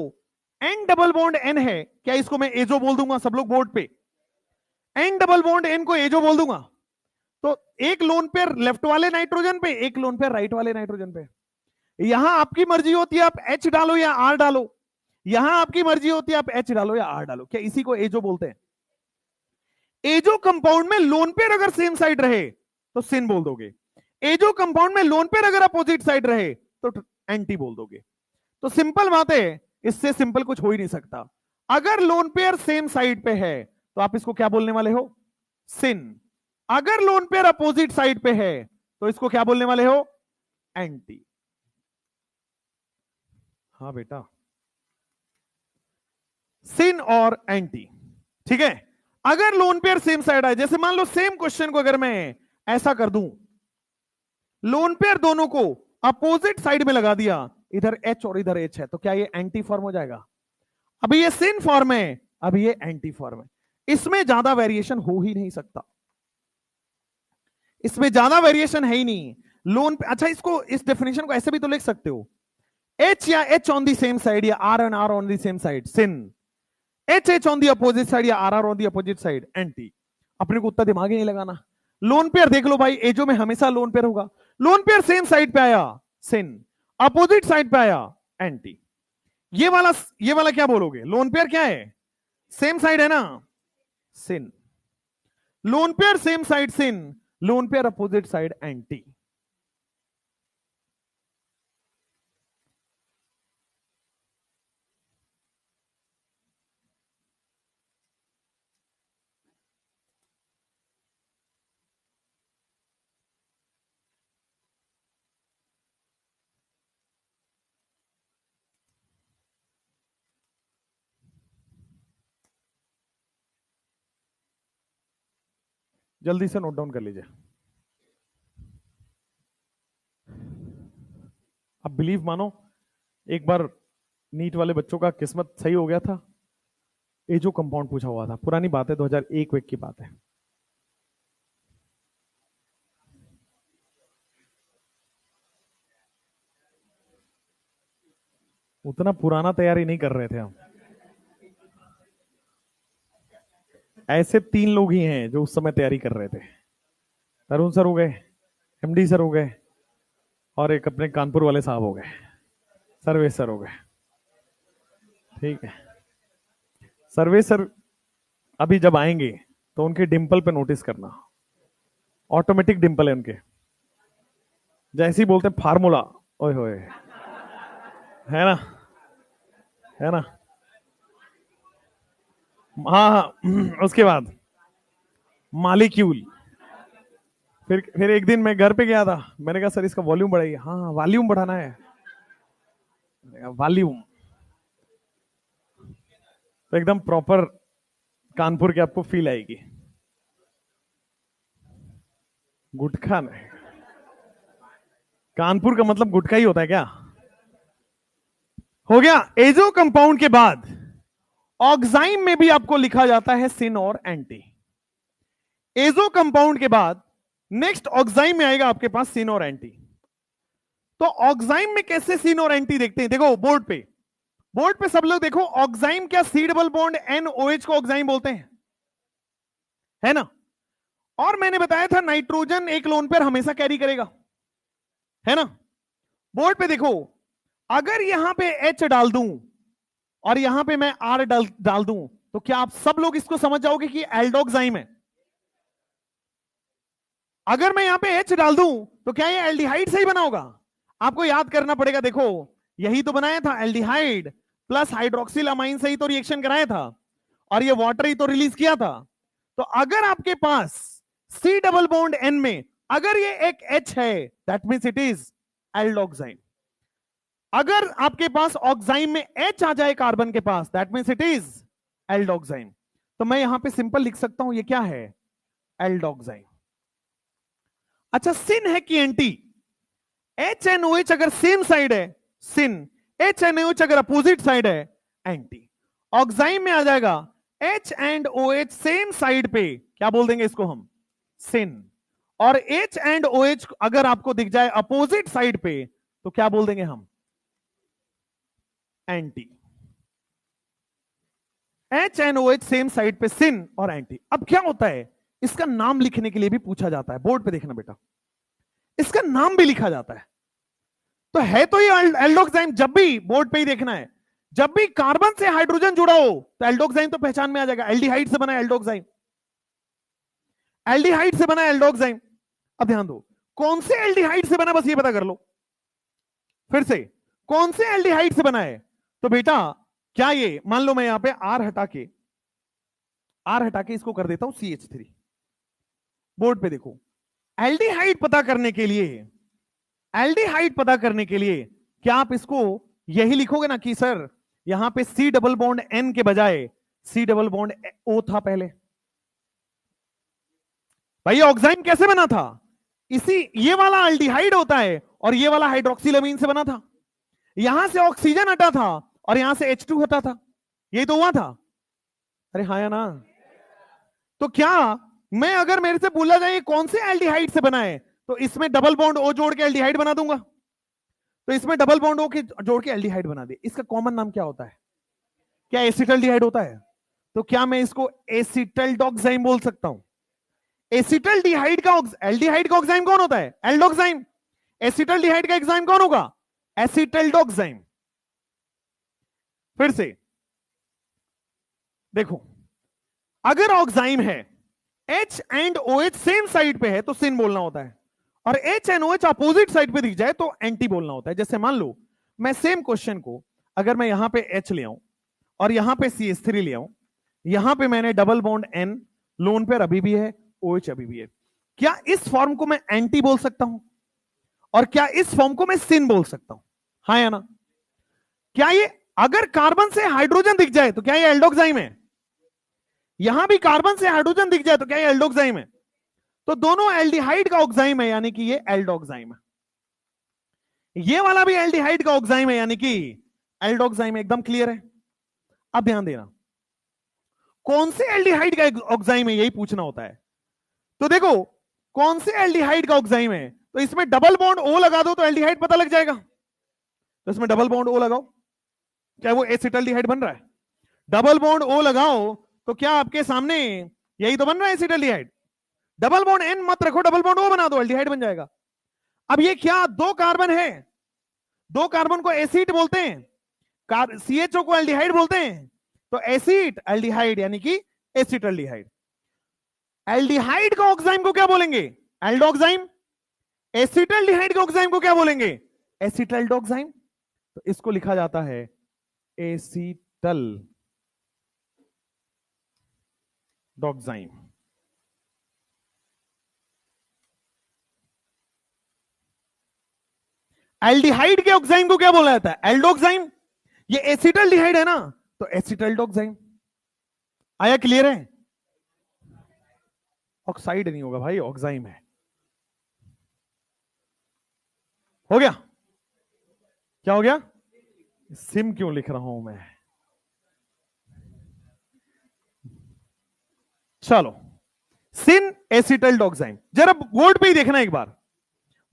S1: एन डबल बॉन्ड एन है, क्या इसको मैं एजो बोल दूंगा? सब लोग बोर्ड पे एन डबल बॉन्ड एन को एजो बोल दूंगा। तो एक लोन पेयर लेफ्ट वाले नाइट्रोजन पे, एक लोन पेयर राइट वाले नाइट्रोजन पे। यहां आपकी मर्जी होती है आप एच डालो या आर डालो, यहां आपकी मर्जी होती है आप एच डालो या आर डालो। क्या इसी को एजो बोलते हैं? एजो कंपाउंड में लोन पेयर अगर सेम साइड रहे तो सिन बोल दोगे। एजो कंपाउंड में लोन पेयर अगर अपोजिट साइड रहे तो एंटी बोल दोगे। तो सिंपल बात है, इससे सिंपल कुछ हो ही नहीं सकता। अगर लोन पेयर सेम साइड पे है तो आप इसको क्या बोलने वाले हो? सिन। अगर लोन पेयर अपोजिट साइड पे है तो इसको क्या बोलने वाले हो? एंटी। हाँ बेटा, सिन और एंटी, ठीक है। अगर लोन पेयर सेम साइड आए, जैसे मान लो सेम क्वेश्चन को अगर मैं ऐसा कर दूं, लोन पेयर दोनों को अपोजिट साइड में लगा दिया, इधर एच और इधर एच है, तो क्या ये एंटी फॉर्म हो जाएगा? अभी ये सिन फॉर्म है, अभी ये एंटी फॉर्म है। इसमें ज्यादा वेरिएशन हो ही नहीं सकता, इसमें ज्यादा वेरिएशन है ही नहीं। लोन पे, अच्छा इसको, इस डेफिनेशन को ऐसे भी तो लिख सकते हो, एच या H on the same side या R and R on the same side syn, H H on the opposite side या R R on the opposite side anti. अपने को उतना दिमाग ही नहीं लगाना। लोन पेयर देख लो भाई, एजो में हमेशा लोन पेयर होगा। लोन पेयर सेम साइड पे आया सिन, अपोजिट साइड पे आया एंटी। ये वाला क्या बोलोगे? लोन पेयर क्या है? सेम साइड है ना, syn. Lone pair same side syn, lone pair opposite side anti. जल्दी से नोट डाउन कर लीजिए। अब बिलीव मानो, एक बार नीट वाले बच्चों का किस्मत सही हो गया था, एजो कंपाउंड पूछा हुआ था। पुरानी बात है, 2001 वेक की बात है। उतना पुराना तैयारी नहीं कर रहे थे हम। ऐसे 3 लोग ही हैं जो उस समय तैयारी कर रहे थे। तरुण सर हो गए, एमडी सर हो गए, और एक अपने कानपुर वाले साहब हो गए, सर्वेश सर हो गए। ठीक है, सर्वेश सर अभी जब आएंगे तो उनके डिंपल पे नोटिस करना, ऑटोमेटिक डिंपल है उनके। जैसे ही बोलते हैं फार्मूला, ओए होए, है ना, है ना। हाँ हाँ, उसके बाद मालिक्यूल। फिर एक दिन मैं घर पे गया था, मैंने कहा सर इसका वॉल्यूम बढ़ाइए। हाँ वॉल्यूम बढ़ाना है, वॉल्यूम। तो एकदम प्रॉपर कानपुर की आपको फील आएगी। गुटखा नहीं, कानपुर का मतलब गुटखा ही होता है क्या? हो गया। एजो कंपाउंड के बाद ऑक्साइम में भी आपको लिखा जाता है सिन और एंटी। एजो कंपाउंड के बाद नेक्स्ट ऑक्साइम में आएगा आपके पास सिन और एंटी। तो ऑक्साइम में कैसे सिन और एंटी देखते हैं, देखो बोर्ड पे सब लोग देखो, ऑक्साइम क्या सी डबल बॉन्ड NOH को ऑक्साइम बोलते हैं, है ना। और मैंने बताया था नाइट्रोजन एक लोन पेयर हमेशा कैरी करेगा, है ना। बोर्ड पे देखो, अगर यहां पे H डाल दूं और यहां पे मैं R डाल दूं, तो क्या आप सब लोग इसको समझ जाओगे कि एल्डोक्साइम है। अगर मैं यहां पे H डाल दूं तो क्या ये एल्डिहाइड से ही बना होगा। आपको याद करना पड़ेगा, देखो यही तो बनाया था, एल्डिहाइड प्लस हाइड्रोक्सिल अमाइन से ही तो रिएक्शन कराया था, और ये वाटर ही तो रिलीज किया था। तो अगर आपके पास C डबल बॉन्ड N में अगर ये एक H है, that means it is aldoxime. अगर आपके पास ऑक्साइम में H आ जाए कार्बन के पास, that means it is aldoxime. तो मैं यहां पे सिंपल लिख सकता हूं, ये क्या है, एल्डोक्साइम। अच्छा, सिन है कि एंटी। HNOH अगर सेम साइड है सिन, HNOH अगर अपोजिट साइड है एंटी। ऑक्साइम में आ जाएगा H and OH same side पे, क्या बोल देंगे इसको हम, सिन। और H एंड OH अगर आपको दिख जाए अपोजिट साइड पे, तो क्या बोल देंगे हम, एंटी। HNOH सेम साइड पे सिन और एंटी। अब क्या होता है, इसका नाम लिखने के लिए भी पूछा जाता है, बोर्ड पे देखना बेटा, इसका नाम भी लिखा जाता है। तो है तो ये एल्डोक्साइम। जब भी बोर्ड पे ही देखना है, जब भी कार्बन से हाइड्रोजन जुड़ा हो तो एल्डोक्साइम तो पहचान में आ जाएगा, एल्डिहाइड से बना एल्डोक्साइम, एल्डिहाइड से बना एल्डोक्साइम। अब ध्यान दो, कौन से एल्डिहाइड से बना, बस ये पता कर लो फिर से, कौन से एल्डिहाइड से बना है। तो बेटा क्या ये, मान लो मैं यहां पे आर हटा के इसको कर देता हूं CH3। बोर्ड पे देखो, एल्डिहाइड पता करने के लिए, एल्डिहाइड पता करने के लिए क्या आप इसको यही लिखोगे ना कि सर यहां पे C डबल बॉन्ड N के बजाय C डबल बॉन्ड O था पहले। भाई ऑक्साइम कैसे बना था, इसी ये वाला एल्डिहाइड होता है और ये वाला हाइड्रोक्सिलअमीन से बना था। यहां से ऑक्सीजन हटा था और यहां से H2 हटा था, यही तो हुआ था। अरे हाँ या ना। तो क्या मैं, अगर मेरे से बोला जाए कौन से एल्डिहाइड से बना है, तो इसमें डबल बॉन्ड O जोड़ के एल्डिहाइड बना दूंगा। तो इसमें डबल बॉन्ड O के जोड़ के एल्डिहाइड बना दे। इसका कॉमन नाम क्या होता है, क्या एसिटल्डिहाइड होता है। तो क्या मैं इसको एसिटल्डोक्साइम बोल सकता हूं। एसिटल्डिहाइड का एल्डिहाइड का ऑक्साइम कौन होता है, एल्डोक्साइम। एसिटल्डिहाइड का एग्जाइम कौन होगा, एसिटल्डोक्साइम। फिर से देखो, अगर ऑक्साइम है, H and OH same side पे है तो सिन बोलना होता है, और H and OH opposite side पे दिख जाए तो एंटी बोलना होता है। जैसे मान लो मैं सेम क्वेश्चन को, अगर मैं यहां पे H ले आऊं और यहां पे CH3 ले आऊं, यहां पे मैंने double bond N, lone pair अभी भी है, OH अभी भी है, क्या इस फॉर्म को मैं एंटी बोल सकता हूं और क्या इस फॉर्म को मैं सिन बोल सकता हूं, हाँ या ना। क्या ये, अगर कार्बन से हाइड्रोजन दिख जाए तो क्या ये एल्डोक्साइम है, यहां भी कार्बन से हाइड्रोजन दिख जाए तो क्या ये एल्डोक्साइम है। तो दोनों एल्डिहाइड का ऑक्साइम है, यानी कि ये एल्डोक्साइम है। ये वाला भी एल्डिहाइड का ऑक्साइम है, यानी कि एल्डोक्साइम। एकदम क्लियर है। अब ध्यान देना, कौन से एल्डिहाइड का ऑक्साइम है यही पूछना होता है। तो देखो, कौन से एल्डिहाइड का ऑक्साइम है, तो इसमें डबल बॉन्ड O लगा दो तो एल्डिहाइड पता लग जाएगा। तो इसमें डबल बॉन्ड O लगाओ, क्या वो एसिटल्डिहाइड बन रहा है। डबल बॉन्ड O लगाओ तो क्या आपके सामने यही तो बन रहा है एसिटल्डिहाइड। डबल बॉन्ड N मत रखो, डबल बॉन्ड O बना दो, एल्डिहाइड बन जाएगा। अब ये क्या, दो कार्बन है, दो कार्बन को एसिड बोलते हैं, CHO को एल्डिहाइड बोलते हैं। तो एसिड एल्डिहाइड यानी कि एसिटल्डिहाइड। एल्डिहाइड का ऑक्साइम को क्या बोलेंगे, एल्डोक्साइम। एसिटल्डिहाइड के ऑक्साइम को क्या बोलेंगे, एसिटल्डोक्साइम। तो इसको लिखा जाता है एसिटल डोक्साइम। एल्डिहाइड के ऑक्साइम को क्या बोला जाता है, एल्डोक्साइम। ये एसिटल्डिहाइड है ना, तो एसिटल्डोक्साइम। आया, क्लियर है। ऑक्साइड नहीं होगा भाई, ऑक्साइम है। हो गया, क्या हो गया, सिम क्यों लिख रहा हूं मैं? चलो, सिन एसिटल डॉक्साइम, जरा बोर्ड पे ही देखना, एक बार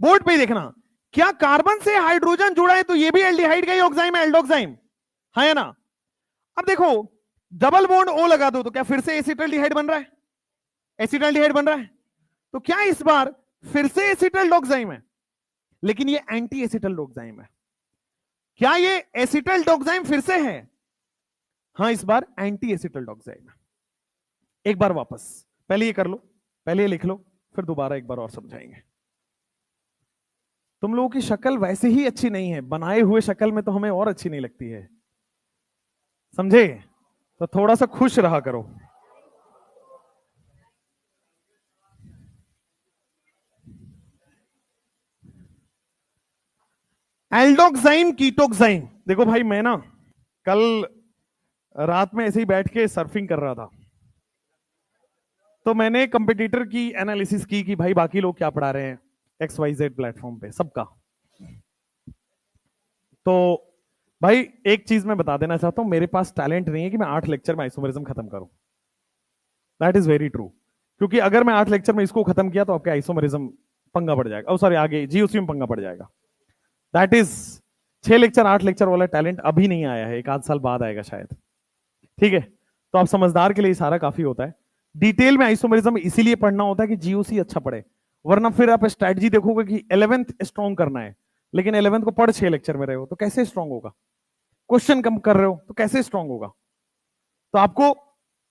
S1: बोर्ड पे ही देखना, क्या कार्बन से हाइड्रोजन जुड़ा है तो ये भी एल्डिहाइड का ही ऑक्साइम है, एल्डोक्साइम है ना? अब देखो, डबल बॉन्ड ओ लगा दो तो क्या फिर से एसिटल्डिहाइड बन रहा है? एसिटल्डिहाइड बन रहा है। तो क्या इस बार फिर से एसिटल डॉक्साइम है, लेकिन ये एंटी एसिटल डॉक्साइम है? क्या ये एसिटल डॉक्साइम फिर से है? हाँ, इस बार एंटी एसिटल डॉक्साइम है। एक बार वापस, पहले ये कर लो, पहले ये लिख लो, फिर दोबारा एक बार और समझाएंगे। तुम लोगों की शक्ल वैसे ही अच्छी नहीं है, बनाए हुए शक्ल में तो हमें और अच्छी नहीं लगती है, समझे? तो थोड़ा सा खुश रहा करो। एल्डोक्साइम कीटोक्साइम, देखो भाई, मैं ना कल रात में ऐसे ही बैठ के सर्फिंग कर रहा था, तो मैंने कंपटीटर की एनालिसिस की कि भाई बाकी लोग क्या पढ़ा रहे हैं XYZ प्लेटफॉर्म पे, सबका। तो भाई एक चीज मैं बता देना चाहता हूं, मेरे पास टैलेंट नहीं है कि मैं 8 लेक्चर में आइसोमेरिज्म खत्म करूं। दैट इज वेरी ट्रू, क्योंकि अगर मैं 8 लेक्चर में इसको खत्म किया तो आपके आइसोमेरिज्म पंगा पड़ जाएगा, ओ सॉरी, आगे जीओसी में पंगा पड़ जाएगा। दैट इज 6 लेक्चर 8 लेक्चर वाला टैलेंट अभी नहीं आया है, एक आध साल बाद आएगा शायद, ठीक है? तो आप समझदार के लिए सारा काफी होता है। डिटेल में आइसोमेरिज्म इसीलिए पढ़ना होता है कि जीओसी अच्छा पढ़े, वरना फिर आप स्ट्रेटजी देखोगे कि 11th स्ट्रॉन्ग करना है, लेकिन 11th को पढ़ 6 लेक्चर में रहे हो तो कैसे स्ट्रॉन्ग होगा? क्वेश्चन कम कर रहे हो तो कैसे स्ट्रॉन्ग होगा? तो आपको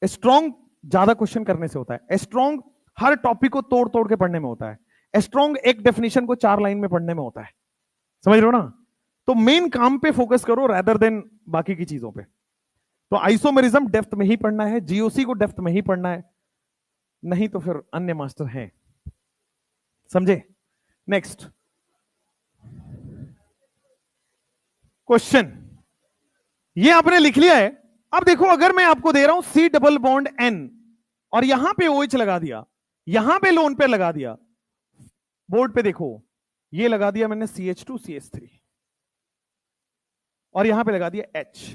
S1: स्ट्रॉन्ग ज्यादा क्वेश्चन करने से होता है, स्ट्रॉन्ग हर टॉपिक को तोड़ तोड़ के पढ़ने में होता है, स्ट्रॉन्ग एक डेफिनेशन को 4 लाइन में पढ़ने में होता है, समझ रहे हो ना? तो मेन काम पे फोकस करो रादर देन बाकी की चीजों पे। तो आइसोमेरिज्म डेप्थ में ही पढ़ना है, जीओसी को डेप्थ में ही पढ़ना है, नहीं तो फिर अन्य मास्टर हैं, समझे? नेक्स्ट क्वेश्चन, ये आपने लिख लिया है। अब देखो, अगर मैं आपको दे रहा हूं C डबल बॉन्ड N और यहां पे OH लगा दिया, यहां पे लोन पे लगा दिया, बोर्ड पे देखो, ये लगा दिया मैंने CH2 CH3 और यहां पे लगा दिया H।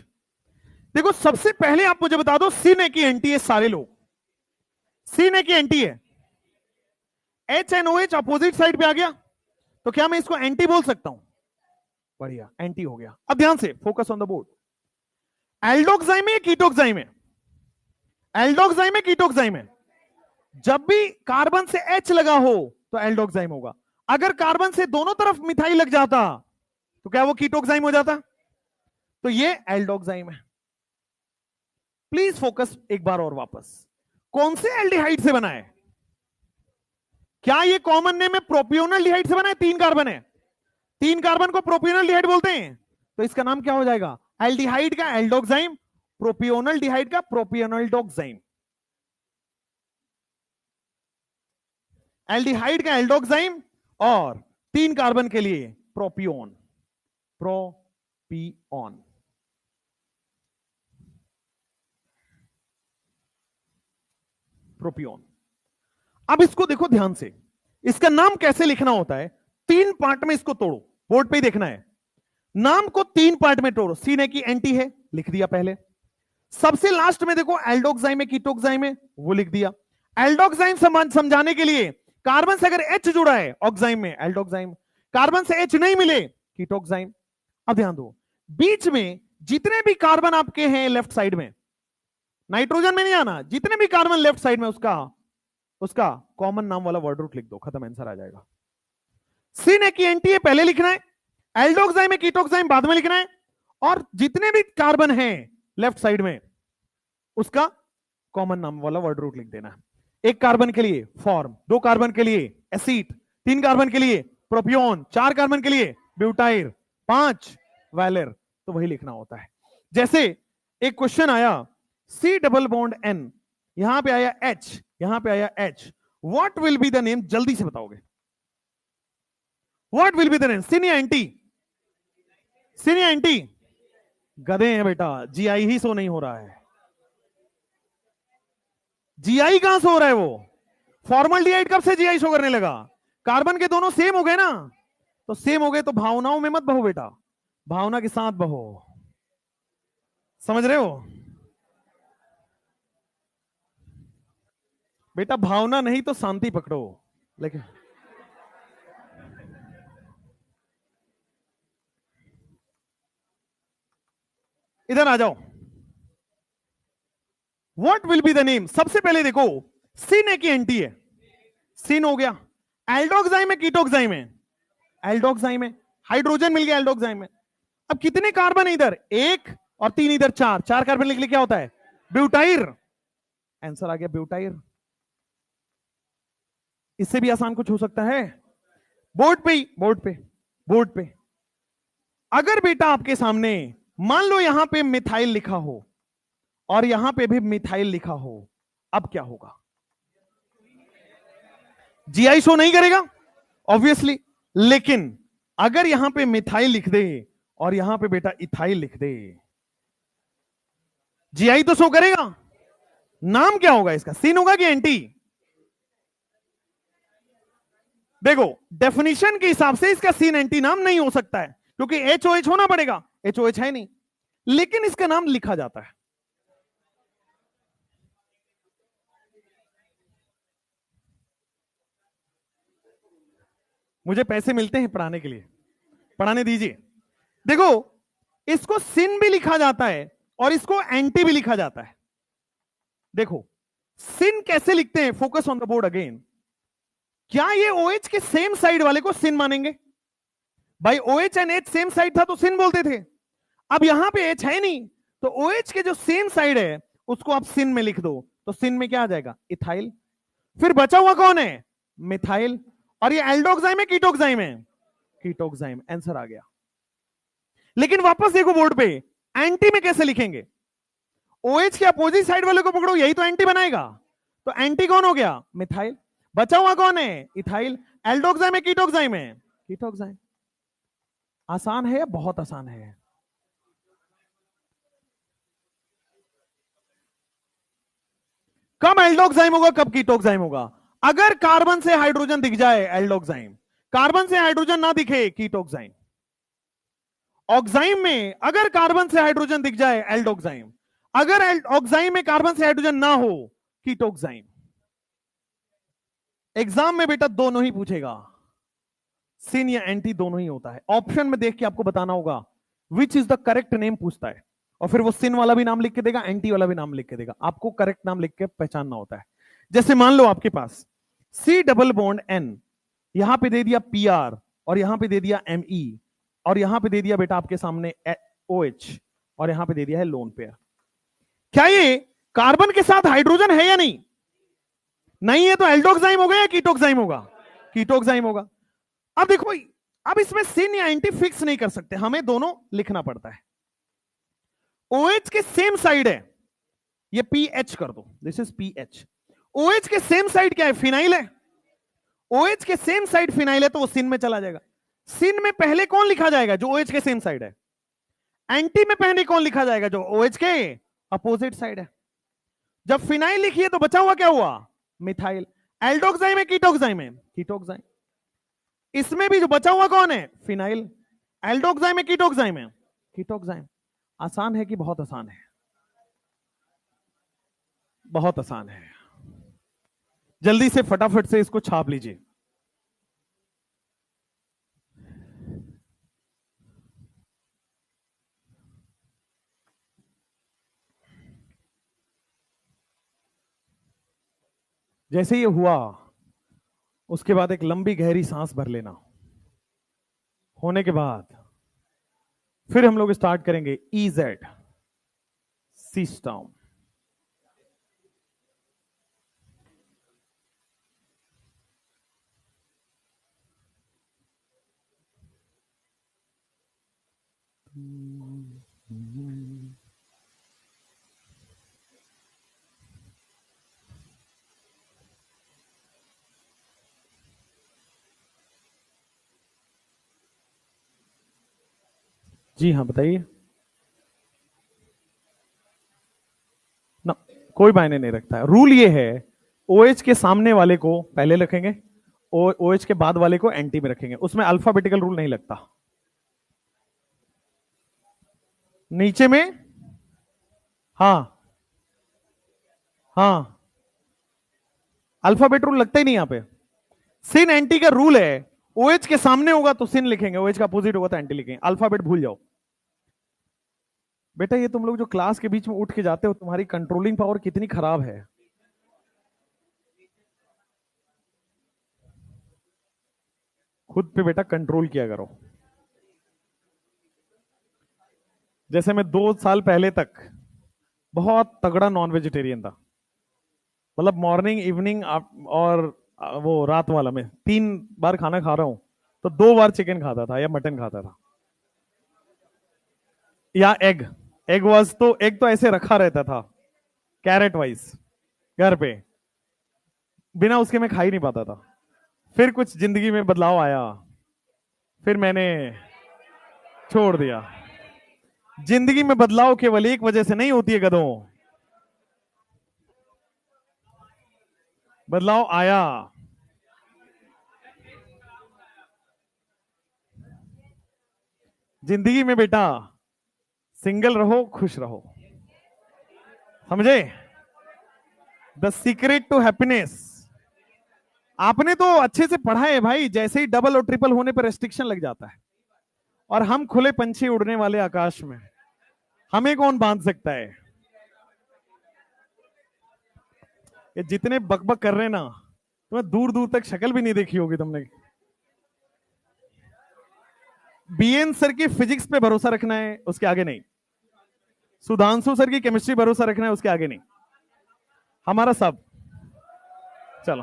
S1: देखो, सबसे पहले आप मुझे बता दो, C ने की एंटी है, सारे लोग C ने की एंटी है, HNOH अपोजिट साइड पे आ गया, तो क्या मैं इसको एंटी बोल सकता हूं? बढ़िया, एंटी हो गया। अब ध्यान से focus on the board, aldoxime है कीटोक्साइम है? एल्डोक्साइम है कीटोक्साइम है? जब भी कार्बन से H लगा हो तो एल्डोक्साइम होगा, अगर कार्बन से दोनों तरफ मिथाइल लग जाता तो क्या वो कीटोक्साइम हो जाता? तो ये एल्डोक्साइम है। प्लीज फोकस एक बार और वापस, कौन से एल्डिहाइड से बना है? क्या ये कॉमन नेम है प्रोपियोनल डिहाइड से बना है? 3 कार्बन है, 3 कार्बन को प्रोपियोनल डिहाइड बोलते हैं, तो इसका नाम क्या हो जाएगा? एल्डिहाइड का एल्डोक्साइम, प्रोपियोनल डिहाइड का प्रोपियोनल डोक्साइम। एल्डिहाइड का एल्डोक्साइम और 3 कार्बन के लिए प्रोपियोन, प्रोपियोन। प्रोपियोन। अब इसको देखो ध्यान से, इसका नाम कैसे लिखना होता है? 3 पार्ट में इसको तोड़ो, बोर्ड पे ही देखना है, नाम को 3 पार्ट में तोड़ो। सी ने की एंटी है, लिख दिया पहले। सबसे लास्ट में देखो एल्डोक्साइम है कीटोक्साइम है, वो लिख दिया। एल्डोक्साइम समझाने के लिए कार्बन से अगर H जुड़ा है ऑक्साइम में, एल्डोक्साइम, कार्बन से H नहीं मिले, कीटोक्साइम। अब ध्यान दो, बीच में जितने भी कार्बन आपके हैं लेफ्ट साइड में, नाइट्रोजन में नहीं आना, जितने भी कार्बन लेफ्ट साइड में, उसका कॉमन नाम वाला वर्ड रूट लिख दो, खत्म, आंसर आ जाएगा। सी ने की एंटी है पहले लिखना है, एल्डोक्साइम है कीटोक्साइम बाद में लिखना है, और जितने भी कार्बन हैं लेफ्ट साइड में उसका कॉमन नाम वाला वर्ड रूट लिख देना है। 1 कार्बन के लिए फॉर्म, 2 कार्बन के लिए एसिड, 3 कार्बन के लिए प्रोपियोन, 4 कार्बन के लिए ब्यूटाइल, 5 वैलेर, तो वही लिखना होता है। जैसे एक क्वेश्चन आया C डबल बॉन्ड N, यहां पे आया H, यहां पे आया H, what will be the name? जल्दी से बताओगे, what will be the name? Syn या एंटी? सिन या एंटी? गधे हैं बेटा, जीआई ही शो नहीं हो रहा है। जीआई कहां से हो रहा है? वो फॉर्मल्डिहाइड कब से जीआई शो करने लगा? कार्बन के दोनों सेम हो गए ना, तो सेम हो गए तो भावनाओं में मत बहो बेटा, भावना के साथ बहो। समझ रहे हो बेटा? भावना नहीं तो शांति पकड़ो। लेकिन इधर आ जाओ। What will be the name? सबसे पहले देखो, सिन है कि एंटी है? सिन हो गया। एल्डोक्साइम है कीटोक्साइम है? एल्डोक्साइम है। हाइड्रोजन मिल गया एल्डोक्साइम में। अब कितने कार्बन है इधर? एक और तीन इधर, चार। चार कार्बन लिख लिए क्या होता है? ब्यूटाइर। आंसर आ गया ब्यूटाइर। इससे भी आसान कुछ हो सकता है? बोर्ड पे ही, बोर्ड पे, बोर्ड पे। अगर बेटा आपके सामने मान लो यहां पे मिथाइल लिखा हो और यहां पे भी मिथाइल लिखा हो, अब क्या होगा? जीआई शो नहीं करेगा ऑब्वियसली, लेकिन अगर यहां पे मिथाइल लिख दे और यहां पे बेटा इथाइल लिख दे, जीआई तो शो करेगा। नाम क्या होगा इसका? सिन होगा कि एंटी? देखो, डेफिनेशन के हिसाब से इसका सिन एंटी नाम नहीं हो सकता है, क्योंकि एचओएच होना पड़ेगा। एचओएच है नहीं, लेकिन इसका नाम लिखा जाता है। मुझे पैसे मिलते हैं पढ़ाने के लिए, पढ़ाने दीजिए। देखो, इसको सिन भी लिखा जाता है और इसको एंटी भी लिखा जाता है। देखो, सिन कैसे लिखते हैं? Focus on the board again. क्या ये OH के सेम साइड वाले को सिन मानेंगे? भाई OH and H same side था तो सिन बोलते थे। अब यहां पे H है नहीं, तो OH के जो सेम साइड है उसको आप सिन में लिख दो, तो सिन में क्या आ जाएगा? इथाइल। फिर बचा हुआ कौन है? मिथाइल। और ये एल्डोक्साइम है कीटोक्साइम है? कीटोक्साइम। आंसर आ गया। लेकिन वापस देखो बोर्ड पे, एंटी में कैसे लिखेंगे? OH के अपोजिट साइड वाले को पकड़ो, यही तो एंटी बनाएगा। तो एंटी कौन हो गया? मिथाइल। बचा हुआ कौन है? इथाइल। एल्डोक्साइम है कीटोक्साइम है? कीटोक्साइम। आसान है या बहुत आसान है? कब एल्डोक्साइम होगा, कब कीटोक्साइम होगा? अगर कार्बन से हाइड्रोजन दिख जाए एल्डोक्साइम, कार्बन से हाइड्रोजन ना दिखे कीटोक्साइम। ऑक्साइम में अगर कार्बन से हाइड्रोजन दिख जाए एल्डोक्साइम, अगर ऑक्साइम में कार्बन से हाइड्रोजन ना हो कीटोक्साइम। एग्जाम में बेटा दोनों ही पूछेगा, सिन या एंटी दोनों ही होता है। ऑप्शन में देख के आपको बताना होगा which is the correct name पूछता है, और फिर वो सिन वाला भी नाम लिख के देगा, एंटी वाला भी नाम लिख के देगा। आपको करेक्ट नाम लिख के पहचानना होता है। जैसे मान लो आपके पास C डबल बॉन्ड N, यहां पे दे दिया PR, और यहां पे दे दिया Me, और यहां पे दे दिया बेटा आपके सामने OH, और यहां पे दे दिया है लोन पेयर। क्या ये कार्बन के साथ हाइड्रोजन है या नहीं? नहीं है, तो एल्डोक्साइम होगा या कीटोक्साइम होगा? कीटोक्साइम होगा। अब देखो, अब इसमें सिन या एंटी फिक्स नहीं कर सकते, हमें दोनों लिखना पड़ता है। OH के सेम साइड है, ये PH कर दो, दिस इज PH। OH के सेम साइड क्या है? फिनाइल है। OH के सेम साइड फिनाइल है, तो वो सिन में चला जाएगा। सिन में पहले कौन लिखा जाएगा? जो OH के सेम साइड है। एंटी में पहले कौन लिखा जाएगा? जो OH के अपोजिट साइड है। जब फिनाइल लिखी है तो बचा हुआ क्या हुआ? मिथाइल। एल्डोक्साइम है कीटोक्साइम है? कीटोक्साइम। इसमें भी जो बचा हुआ कौन है? फिनाइल। एल्डोक्साइम है कीटोक्साइम है? कीटोक्साइम। आसान है कि बहुत आसान है? बहुत आसान है। जल्दी से फटाफट से इसको छाप लीजिए। जैसे ये हुआ, उसके बाद एक लंबी गहरी सांस भर लेना। होने के बाद फिर हम लोग स्टार्ट करेंगे EZ सिस्टम। जी हाँ, बताइए ना। कोई मायने नहीं रखता है। रूल ये है, OH के सामने वाले को पहले रखेंगे, OH के बाद वाले को एंटी में रखेंगे। उसमें अल्फाबेटिकल रूल नहीं लगता। नीचे में हाँ हाँ, अल्फाबेट रूल लगता ही नहीं यहां पे। सिन एंटी का रूल है, ओएच के सामने होगा तो सिन लिखेंगे, ओएच का अपोजिट होगा तो एंटी लिखेंगे। अल्फाबेट भूल जाओ बेटा। ये तुम लोग जो क्लास के बीच में उठ के जाते हो, तुम्हारी कंट्रोलिंग पावर कितनी खराब है। खुद पे बेटा कंट्रोल किया करो। जैसे मैं 2 साल पहले तक बहुत तगड़ा नॉन वेजिटेरियन था, मतलब मॉर्निंग इवनिंग और वो रात वाला में 3 बार खाना खा रहा हूं, तो 2 बार चिकन खाता था या मटन खाता था या एग। एग तो ऐसे रखा रहता था कैरेट वाइज घर पे, बिना उसके मैं खा ही नहीं पाता था। फिर कुछ जिंदगी में बदलाव आया, फिर मैंने छोड़ दिया। जिंदगी में बदलाव केवल एक वजह से नहीं होती है गधों, बदलाव आया। जिंदगी में बेटा सिंगल रहो, खुश रहो, समझे? The secret to happiness. आपने तो अच्छे से पढ़ा है भाई, जैसे ही डबल और ट्रिपल होने पर रेस्ट्रिक्शन लग जाता है, और हम खुले पंछी उड़ने वाले आकाश में, हमें कौन बांध सकता है? ये जितने बकबक कर रहे हैं ना, तुम्हें दूर दूर तक शक्ल भी नहीं देखी होगी तुमने। बीएन सर की फिजिक्स पे भरोसा रखना है, उसके आगे नहीं। सुधांशु सर की केमिस्ट्री भरोसा रखना है, उसके आगे नहीं। हमारा सब। चलो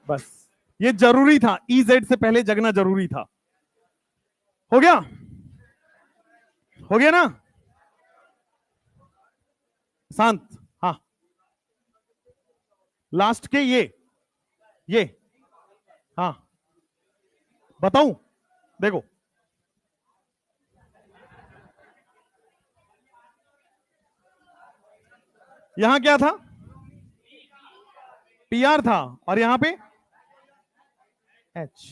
S1: बस, ये जरूरी था, EZ से पहले जगना जरूरी था। हो गया? हो गया ना? शांत। हाँ, लास्ट के ये हाँ, बताऊं? देखो, यहां क्या था? PR था, और यहां पे H।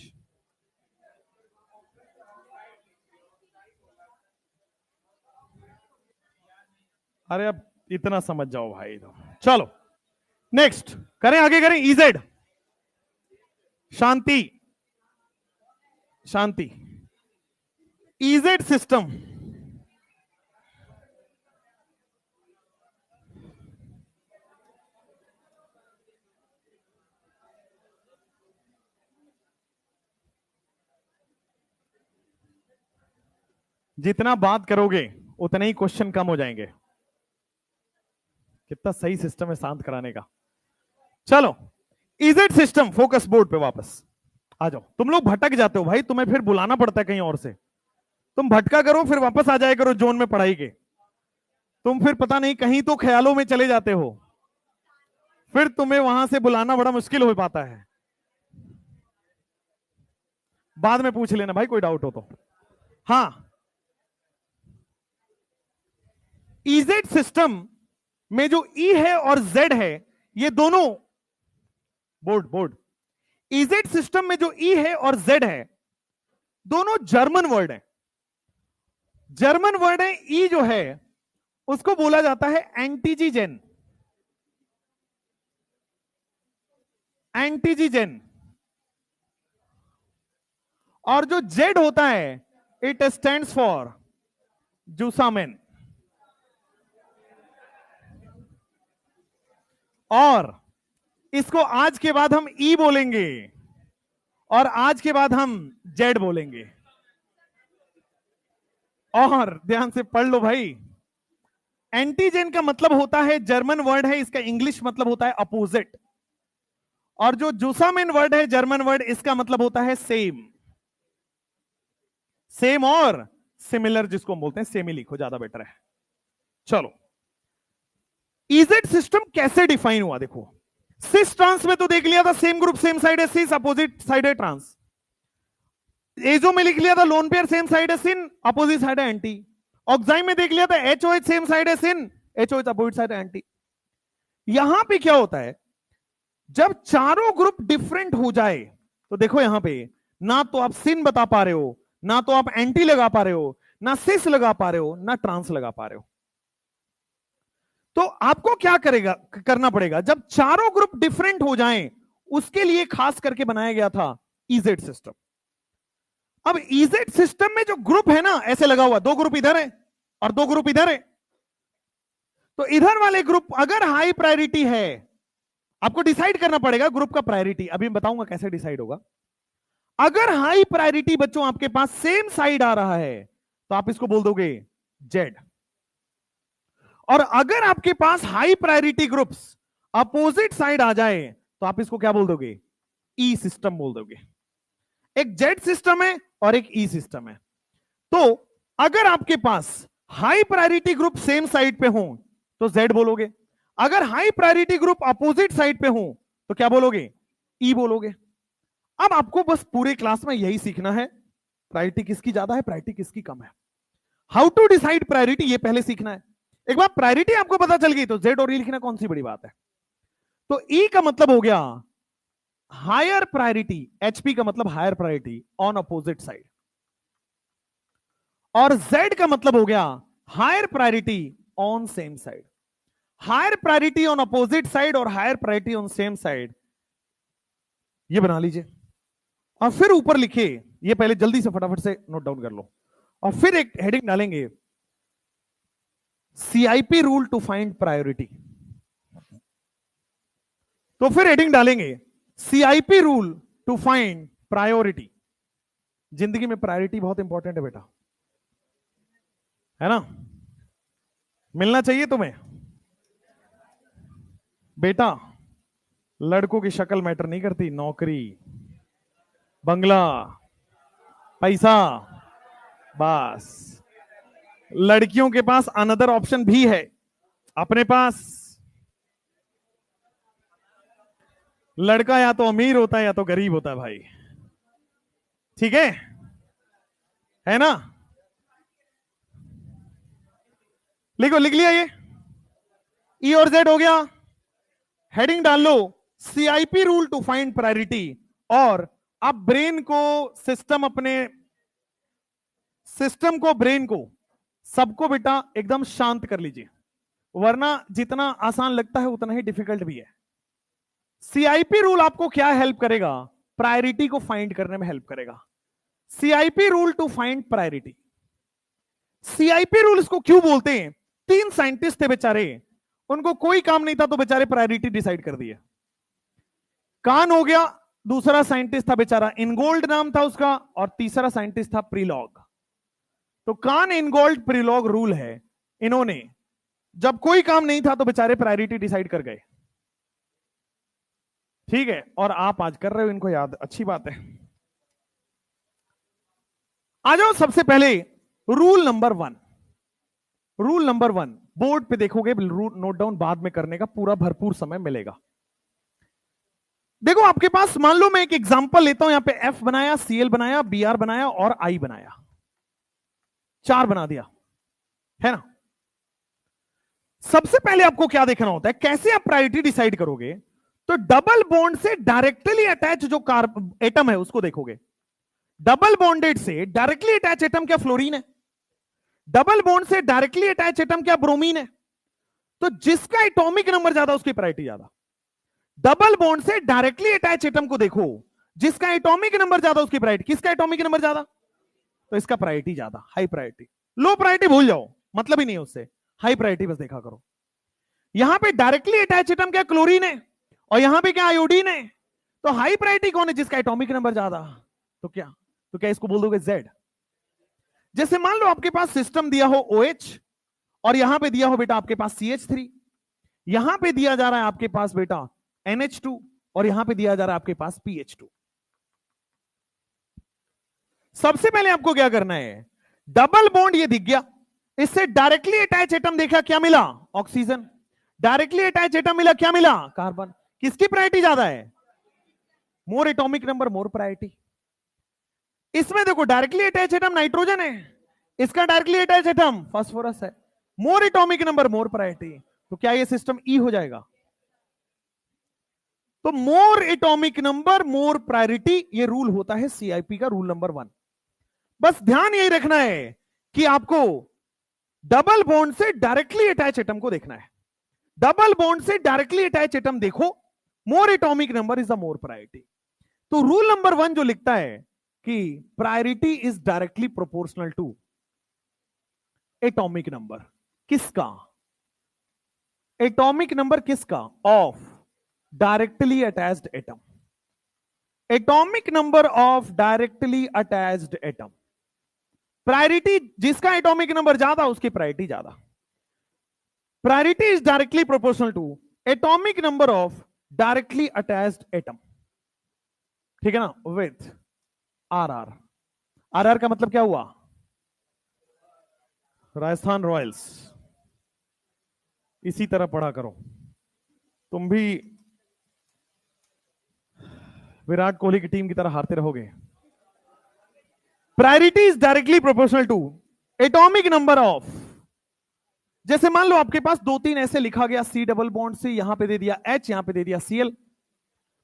S1: अरे अब इतना समझ जाओ भाई तो। चलो नेक्स्ट करें, आगे करें। EZ, शांति शांति। EZ सिस्टम जितना बात करोगे उतने ही क्वेश्चन कम हो जाएंगे। कितना सही सिस्टम है शांत कराने का। चलो EZ सिस्टम, फोकस बोर्ड पे वापस आ जाओ। तुम लोग भटक जाते हो भाई, तुम्हें फिर बुलाना पड़ता है कहीं और से। तुम भटका करो, फिर वापस आ जाया करो जोन में पढ़ाई के। तुम फिर पता नहीं कहीं तो ख्यालों में चले जाते हो, फिर तुम्हें वहां से बुलाना बड़ा मुश्किल हो पाता है। बाद में पूछ लेना भाई, कोई डाउट हो तो। हाँ, EZ सिस्टम में जो E है और Z है, ये दोनों बोर्ड बोर्ड EZ सिस्टम में जो E है और Z है, दोनों जर्मन वर्ड है। जर्मन वर्ड है। E जो है उसको बोला जाता है एंटीजीजेन। एंटीजीजेन। और जो Z होता है, इट स्टैंड्स फॉर जूसामेन। और इसको आज के बाद हम E बोलेंगे, और आज के बाद हम Z बोलेंगे। और ध्यान से पढ़ लो भाई, एंटीजेन का मतलब होता है, जर्मन वर्ड है, इसका इंग्लिश मतलब होता है अपोजिट। और जो जूसामेन वर्ड है, जर्मन वर्ड, इसका मतलब होता है सेम। सेम और सिमिलर जिसको हम बोलते हैं, सेम ही लिखो ज्यादा बेटर है। चलो EZ सिस्टम कैसे डिफाइन हुआ देखो। सिस ट्रांस में तो देख लिया था, सेम ग्रुप सेम साइड है सिस, अपोजिट साइड है ट्रांस। एजो में लिख लिया था लोन पेयर सेम साइड है सिन, अपोजिट साइड है एंटी। ऑक्साइम में देख लिया था HOH सेम साइड है सिन, HOH अपोजिट साइड है एंटी। यहां पे क्या होता है, जब चारों ग्रुप डिफरेंट हो जाए, तो देखो यहां पे ना तो आप सिन बता पा रहे हो, ना तो आप एंटी लगा पा रहे हो, ना सिस लगा पा रहे हो, ना ट्रांस लगा पा रहे हो। तो आपको क्या करना पड़ेगा, जब चारों ग्रुप डिफरेंट हो जाएं, उसके लिए खास करके बनाया गया था इजेड सिस्टम। अब इजेड सिस्टम में जो ग्रुप है ना, ऐसे लगा हुआ, दो ग्रुप इधर है और दो ग्रुप इधर है, तो इधर वाले ग्रुप अगर हाई प्रायोरिटी है, आपको डिसाइड करना पड़ेगा ग्रुप का प्रायोरिटी। अभी मैं बताऊंगा कैसे डिसाइड होगा। अगर हाई प्रायोरिटी बच्चों आपके पास सेम साइड आ रहा है, तो आप इसको बोल दोगे जेड। और अगर आपके पास high priority groups opposite side आ जाए, तो आप इसको क्या बोल दोगे, ई सिस्टम बोल दोगे। एक जेड सिस्टम है और एक ई सिस्टम है। तो अगर आपके पास high priority group same side पे हो तो जेड बोलोगे, अगर high priority group opposite side पे हो तो क्या बोलोगे, ई बोलोगे। अब आपको बस पूरे क्लास में यही सीखना है, प्रायोरिटी किसकी ज्यादा है, प्रायोरिटी किसकी कम है। हाउ टू डिसाइड प्रायोरिटी, ये पहले सीखना है। एक बार प्रायोरिटी आपको पता चल गई तो जेड और ई लिखना कौन सी बड़ी बात है। तो ई का मतलब हो गया हायर प्रायोरिटी, एचपी का मतलब higher priority on opposite side, और जेड का मतलब हो गया higher priority on same side. Higher priority on opposite side और higher priority on same side, ये बना लीजिए। और फिर ऊपर लिखिए, ये पहले जल्दी से फटाफट से नोट डाउन कर लो, और फिर एक हेडिंग डालेंगे, CIP rule to find priority. तो फिर हेडिंग डालेंगे CIP rule to find priority. जिंदगी में प्रायोरिटी बहुत इंपॉर्टेंट है बेटा, है ना, मिलना चाहिए तुम्हें बेटा। लड़कों की शक्ल मैटर नहीं करती, नौकरी, बंगला, पैसा, बस। लड़कियों के पास अनदर ऑप्शन भी है, अपने पास लड़का या तो अमीर होता है या तो गरीब होता है भाई, ठीक है ना। लिखो, लिख लिया ये, ई और जेड हो गया। हेडिंग डाल लो CIP rule to find priority. और अब ब्रेन को, सिस्टम को, ब्रेन को, सबको बेटा एकदम शांत कर लीजिए, वरना जितना आसान लगता है उतना ही डिफिकल्ट भी है। सीआईपी रूल आपको क्या हेल्प करेगा, प्रायोरिटी को फाइंड करने में हेल्प करेगा। CIP rule to find priority. CIP rule इसको क्यों बोलते हैं, 3 साइंटिस्ट थे बेचारे, उनको कोई काम नहीं था तो बेचारे प्रायोरिटी डिसाइड कर दिए। कान हो गया, दूसरा साइंटिस्ट था बेचारा इनगोल्ड नाम था उसका, और तीसरा साइंटिस्ट था प्रीलॉग। तो कान इनगोल्ड प्रीलॉग रूल है, इन्होंने जब कोई काम नहीं था तो बेचारे प्रायोरिटी डिसाइड कर गए, ठीक है। और आप आज कर रहे हो इनको याद, अच्छी बात है। आ जाओ सबसे पहले rule number 1। Rule number 1 board पे देखोगे, नोट डाउन बाद में करने का पूरा भरपूर समय मिलेगा। देखो आपके पास, मान लो मैं एक एग्जांपल लेता हूं, यहां पे एफ बनाया, सीएल बनाया, बीआर बनाया और आई बनाया, 4 बना दिया, है ना। सबसे पहले आपको क्या देखना होता है, कैसे आप प्रायोरिटी डिसाइड करोगे, तो डबल बॉन्ड से डायरेक्टली अटैच जो एटम है उसको देखोगे। डबल बॉन्डेड से डायरेक्टली अटैच एटम क्या फ्लोरीन है, डबल बॉन्ड से डायरेक्टली अटैच एटम क्या ब्रोमीन है। तो जिसका एटॉमिक नंबर ज्यादा उसकी प्रायोरिटी ज्यादा। डबल बॉन्ड से डायरेक्टली अटैच एटम को देखो, जिसका एटॉमिक नंबर ज्यादा उसकी प्रायोरिटी, किसका एटॉमिक नंबर ज्यादा, तो इसका प्रायोरिटी ज्यादा, हाई प्रायोरिटी। लो प्रायोरिटी भूल जाओ, मतलब ही नहीं है उससे, हाई प्रायोरिटी बस देखा करो। यहां पे डायरेक्टली अटैच एटम क्या क्लोरीन है, और यहां पे क्या आयोडीन है, तो हाई प्रायोरिटी कौन है, जिसका एटॉमिक नंबर ज्यादा। तो क्या इसको बोल दोगे जेड। जैसे मान लो आपके पास सिस्टम दिया हो OH, और यहां पे दिया हो बेटा आपके पास CH3, यहां पे दिया जा रहा है आपके पास बेटा NH2, और यहां पे दिया जा रहा है आपके पास PH2। सबसे पहले आपको क्या करना है, डबल बॉन्ड ये दिख गया, इससे डायरेक्टली अटैच एटम देखा, क्या मिला, ऑक्सीजन। डायरेक्टली अटैच एटम मिला, क्या मिला, कार्बन। किसकी प्रायोरिटी ज्यादा है, मोर एटॉमिक नंबर मोर प्रायोरिटी। इसमें देखो डायरेक्टली अटैच एटम नाइट्रोजन है, इसका डायरेक्टली अटैच एटम फास्फोरस है, मोर एटॉमिक नंबर मोर प्रायोरिटी। तो क्या ये सिस्टम ई हो जाएगा। तो मोर एटॉमिक नंबर मोर प्रायोरिटी, ये रूल होता है सीआईपी का रूल नंबर 1। बस ध्यान यही रखना है कि आपको डबल बॉन्ड से डायरेक्टली अटैच एटम को देखना है। डबल बॉन्ड से डायरेक्टली अटैच एटम देखो, more atomic number is the more priority. तो रूल नंबर 1 जो लिखता है कि priority is directly proportional to atomic number. किसका? एटॉमिक नंबर किसका? Of directly attached atom. Atomic number of directly attached atom. Priority जिसका atomic number ज्यादा उसकी प्रायोरिटी ज्यादा। Priority is directly proportional to atomic number of directly attached atom. ठीक है ना? With RR. RR का मतलब क्या हुआ? राजस्थान रॉयल्स। इसी तरह पढ़ा करो, तुम भी विराट कोहली की टीम की तरह हारते रहोगे। Priority is directly proportional to atomic number of, जैसे मान लो आपके पास 2-3 ऐसे लिखा गया, सी डबल बॉन्ड से यहां पे दे दिया H, यहां पे दे दिया Cl।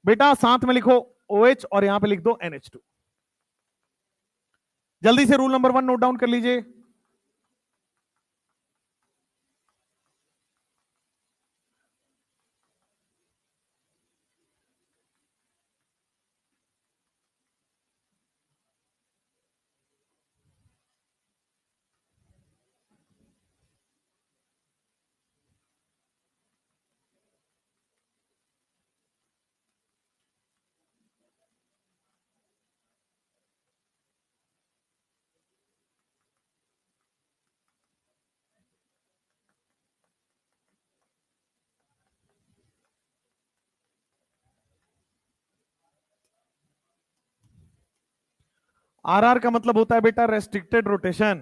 S1: बेटा साथ में लिखो OH और यहां पे लिख दो NH2। जल्दी से रूल नंबर 1 नोट डाउन कर लीजिए। आरआर का मतलब होता है बेटा रेस्ट्रिक्टेड रोटेशन।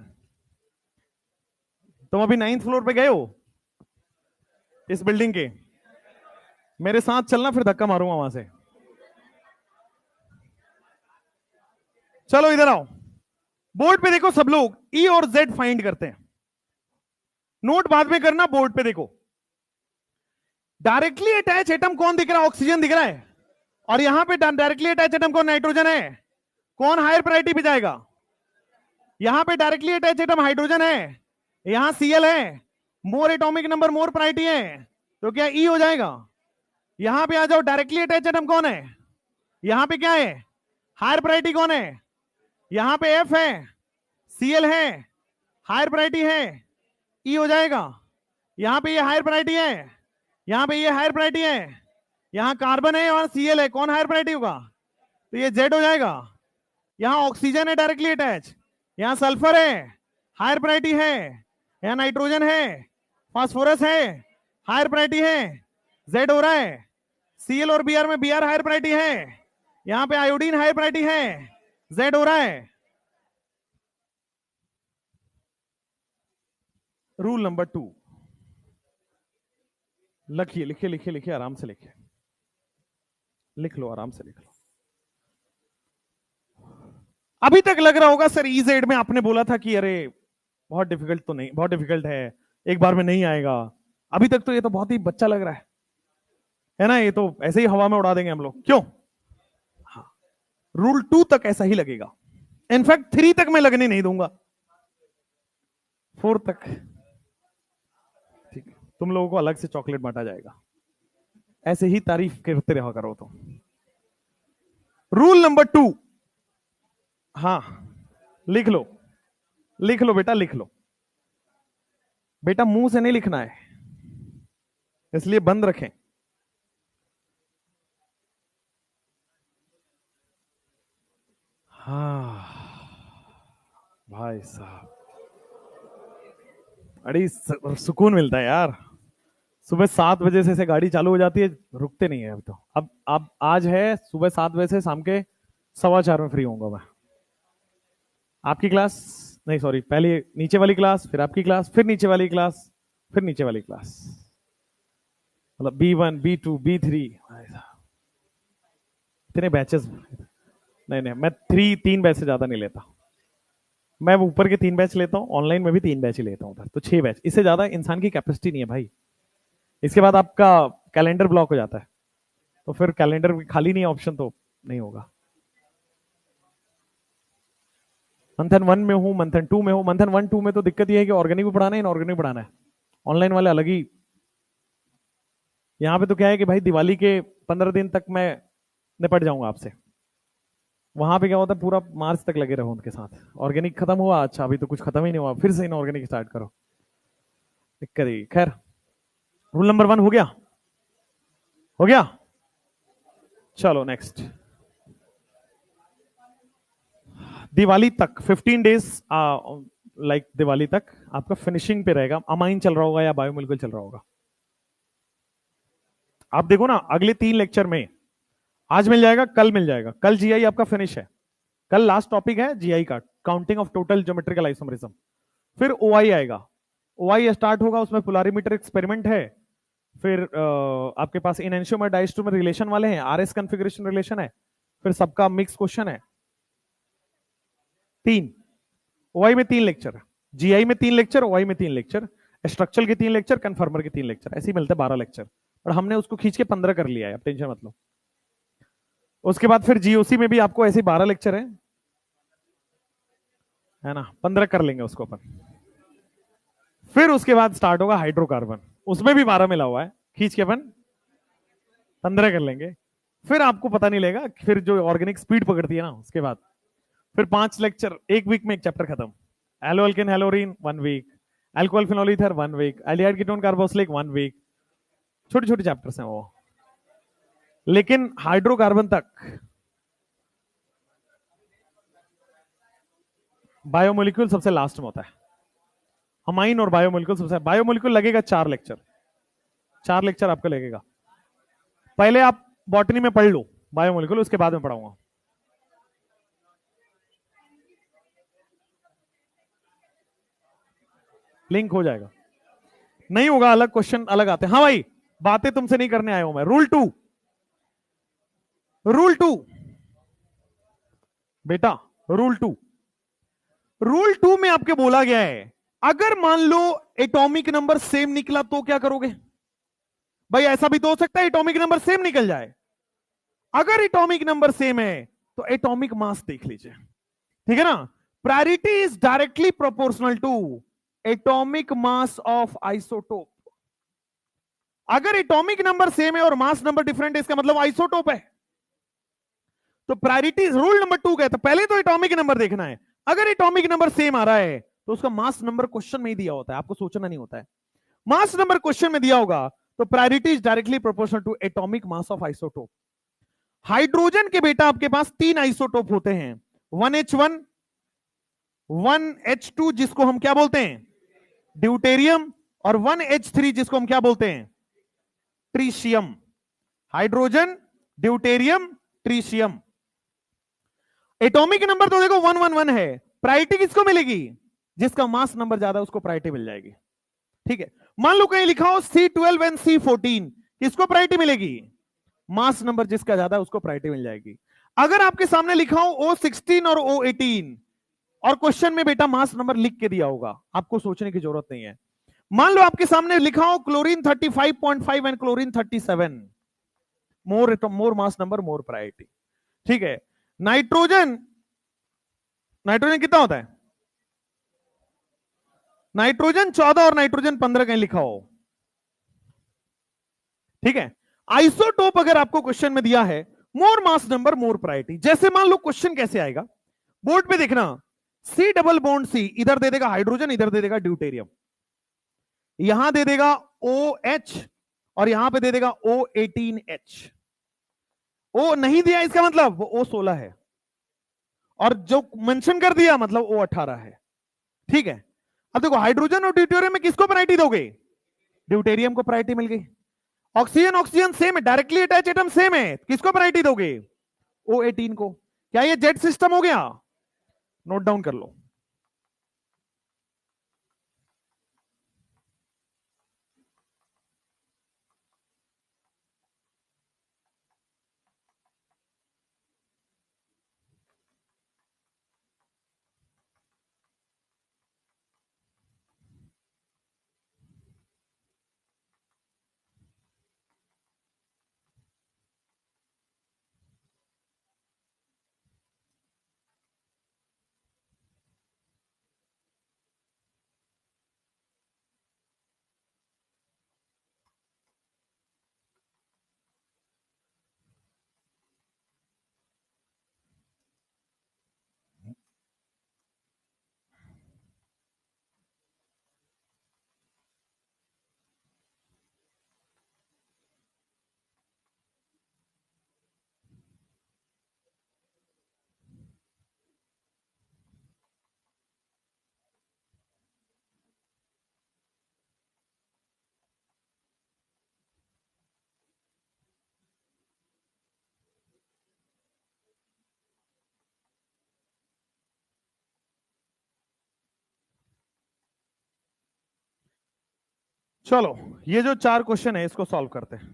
S1: तुम अभी 9th फ्लोर पे गए हो इस बिल्डिंग के? मेरे साथ चलना, फिर धक्का मारूंगा वहां से। चलो इधर आओ, बोर्ड पे देखो सब लोग E और Z फाइंड करते हैं। नोट बाद में करना, बोर्ड पे देखो। डायरेक्टली अटैच एटम कौन दिख रहा है? ऑक्सीजन दिख रहा है। और यहां पे डायरेक्टली अटैच एटम कौन? नाइट्रोजन है। कौन हायर प्रायोरिटी पे जाएगा? यहां पे डायरेक्टली अटैच एटम हाइड्रोजन है, यहां Cl है। मोर एटॉमिक नंबर मोर प्रायोरिटी है, तो क्या E हो जाएगा? यहां पे आ जाओ, डायरेक्टली अटैच एटम कौन है? यहां पे क्या है? हायर प्रायोरिटी कौन है? यहां पे F है, Cl है, हायर प्रायोरिटी है, E हो जाएगा। यहां पे ये हायर प्रायोरिटी है, यहां पे ये हायर प्रायोरिटी है, यहां कार्बन है और Cl है, कौन हायर प्रायोरिटी होगा? तो ये Z हो जाएगा। यहां ऑक्सीजन है डायरेक्टली अटैच, यहां सल्फर है, हायर प्रायोरिटी है, यहां नाइट्रोजन है, फास्फोरस है, हायर प्रायोरिटी है, Z हो रहा है। Cl और Br में Br हायर प्रायोरिटी है, यहां पे आयोडीन हायर प्रायोरिटी है, Z हो रहा है। रूल नंबर 2 लिखिए, लिखिए लिखिए लिखिए, आराम से लिखिए, लिख लो, आराम से लिख लो। अभी तक लग रहा होगा सर EZ में आपने बोला था कि अरे बहुत डिफिकल्ट तो नहीं, बहुत डिफिकल्ट है, एक बार में नहीं आएगा। अभी तक तो ये तो बहुत ही बच्चा लग रहा है ना? ये तो ऐसे ही हवा में उड़ा देंगे हम लोग, क्यों? हाँ, रूल 2 तक ऐसा ही लगेगा। इनफैक्ट 3 तक मैं लगने नहीं दूंगा, 4 तक ठीक है, तुम लोगों को अलग से चॉकलेट बांटा जाएगा। ऐसे ही तारीफ करते रहा करो। तो रूल नंबर 2, हाँ लिख लो, लिख लो बेटा, लिख लो। बेटा मुंह से नहीं लिखना है, इसलिए बंद रखें। हाँ भाई साहब, अरे सुकून मिलता है यार। सुबह 7 बजे से गाड़ी चालू हो जाती है, रुकते नहीं है। अभी तो अब आज है सुबह 7 बजे से शाम के 4:15 में फ्री होऊंगा मैं। आपकी क्लास नहीं, सॉरी, पहले नीचे वाली क्लास, फिर आपकी क्लास, फिर नीचे वाली क्लास, फिर नीचे वाली क्लास, मतलब B1 B2 B3, इतने बैचेस। नहीं नहीं, मैं 3 बैच से ज्यादा नहीं लेता। मैं ऊपर के 3 बैच लेता हूँ, ऑनलाइन में भी 3 बैच ही लेता हूँ, तो 6 बैच, इससे ज्यादा इंसान की कैपेसिटी नहीं है भाई। इसके बाद आपका कैलेंडर ब्लॉक हो जाता है, तो फिर कैलेंडर खाली नहीं है ऑप्शन, तो नहीं होगा। मंथन 1 में हूं, मंथन 2 में हूं। मंथन 1 2 में तो दिक्कत ये है कि ऑर्गेनिक भी पढ़ाना है, इनऑर्गेनिक पढ़ाना है। ऑनलाइन वाले अलग ही। यहां पे तो क्या है कि भाई दिवाली के 15 दिन तक मैं निपट जाऊंगा आपसे। वहां पे क्या होता है, पूरा मार्च तक लगे रहो उनके साथ। ऑर्गेनिक खत्म हुआ, अच्छा अभी तो कुछ खत्म ही नहीं हुआ, फिर से इनऑर्गेनिक स्टार्ट करो, दिक्कत ही। खैर, रूल नंबर 1 हो गया, हो गया। चलो नेक्स्ट। दिवाली तक 15 डेज, लाइक दिवाली तक आपका फिनिशिंग पे रहेगा। अमाइन चल रहा होगा या बायोमोलिक्यूल चल रहा होगा। आप देखो ना, अगले 3 लेक्चर में, आज मिल जाएगा, कल मिल जाएगा। कल जीआई आपका फिनिश है। कल लास्ट टॉपिक है जीआई का, counting of total geometrical isomerism. फिर ओआई आएगा। ओआई स्टार्ट होगा, उसमें पोलारीमीटर एक्सपेरिमेंट है। फिर आपके पास इनएंशियोमर डाइस्टोमर रिलेशन वाले हैं, आरएस कॉन्फ़िगरेशन रिलेशन है। फिर सबका मिक्स क्वेश्चन है। 3 ओआई में 3 लेक्चर, जीआई में 3 लेक्चर, ओआई में 3 लेक्चर, स्ट्रक्चरल के 3 लेक्चर, कन्फर्मर के 3 लेक्चर, ऐसे ही मिलते हैं 12 लेक्चर। और हमने उसको खींच के 15 कर लिया है, अब टेंशन मत लो। उसके बाद फिर जीओसी में भी आपको ऐसे 12 लेक्चर है ना, 15 कर लेंगे उसको अपन। फिर उसके बाद स्टार्ट होगा हाइड्रोकार्बन, उसमें भी 12 मिला हुआ है, खींच के अपन 15 कर लेंगे। फिर आपको पता नहीं लगेगा, फिर जो ऑर्गेनिक स्पीड पकड़ती है ना, उसके बाद फिर 5 लेक्चर, एक वीक में एक चैप्टर खत्म। Halo alkane haloarene 1 week, alcohol phenol ether 1 week, aldehyde ketone carboxylic 1 week. छोटे छोटे चैप्टर्स हैं वो। लेकिन हाइड्रोकार्बन तक बायोमोलिक्यूल सबसे लास्ट में होता है। अमाइन और बायोमोलिक्यूल सबसे, बायोमोलिक्यूल लगेगा 4 लेक्चर, 4 लेक्चर आपका लगेगा। पहले आप बॉटनी में पढ़ लो बायोमोलिक्यूल, उसके बाद में पढ़ाऊंगा। लिंक हो जाएगा, नहीं होगा अलग क्वेश्चन अलग आते हैं। हाँ भाई, बातें तुमसे नहीं करने आया हूं मैं। रूल 2, रूल 2 बेटा, रूल 2, रूल 2 में आपके बोला गया है, अगर मान लो एटॉमिक नंबर सेम निकला तो क्या करोगे। भाई ऐसा भी तो हो सकता है एटॉमिक नंबर सेम निकल जाए। अगर एटॉमिक नंबर सेम है तो एटॉमिक मास देख लीजिए, ठीक है ना। Priority is directly proportional to atomic mass of isotope. अगर एटॉमिक नंबर सेम है और मास नंबर डिफरेंट है, इसका मतलब आइसोटोप है। तो प्रायोरिटी रूल नंबर 2 कहता है पहले तो एटॉमिक नंबर देखना है। अगर एटॉमिक नंबर सेम आ रहा है तो उसका मास नंबर क्वेश्चन में ही दिया होता है, आपको सोचना नहीं होता है। मास नंबर क्वेश्चन में दिया होगा तो priority is directly proportional to atomic mass of isotope. Hydrogen के बेटा आपके पास 3 आइसोटोप होते हैं, 1H1, 1H2 जिसको हम क्या बोलते हैं ड्यूटेरियम, और 1H3 जिसको हम क्या बोलते हैं tritium. Hydrogen, deuterium, tritium. Atomic number तो देखो 111 है। प्रायोरिटी किसको मिलेगी, जिसका मास नंबर ज्यादा है उसको प्रायोरिटी मिल जाएगी, ठीक है। मान लो कहीं लिखा हो C12 एंड C14, किसको प्रायोरिटी मिलेगी, मास नंबर जिसका ज्यादा है उसको प्रायोरिटी मिल जाएगी। अगर आपके सामने लिखा हो O16 और O18 और क्वेश्चन में बेटा मास नंबर लिख के दिया होगा, आपको सोचने की जरूरत नहीं है। मान लो आपके सामने लिखा हो chlorine 35.5 and chlorine 37, more mass number more priority, ठीक है। नाइट्रोजन, नाइट्रोजन कितना होता है, नाइट्रोजन 14 और नाइट्रोजन 15 कहीं लिखा हो, ठीक है। आइसोटोप अगर आपको क्वेश्चन में दिया है, मोर मास नंबर मोर प्रायोरिटी। जैसे मान लो क्वेश्चन कैसे आएगा, बोर्ड पे देखना, सी डबल बॉन्ड सी, इधर दे देगा हाइड्रोजन, इधर दे देगा ड्यूटेरियम, यहां दे देगा OH और यहां पे दे देगा O18H। ओ नहीं दिया इसका मतलब वो O16 है, और जो मेंशन कर दिया मतलब O18 है, ठीक है। अब देखो हाइड्रोजन और ड्यूटेरियम में किसको प्रायोरिटी दोगे, ड्यूटेरियम को प्रायोरिटी मिल गई। ऑक्सीजन ऑक्सीजन सेम है, डायरेक्टली अटैच एटम सेम है, किसको प्रायोरिटी दोगे, O18 को। क्या ये जेट सिस्टम हो गया, नोट डाउन कर लो। चलो ये जो 4 क्वेश्चन है इसको सॉल्व करते हैं।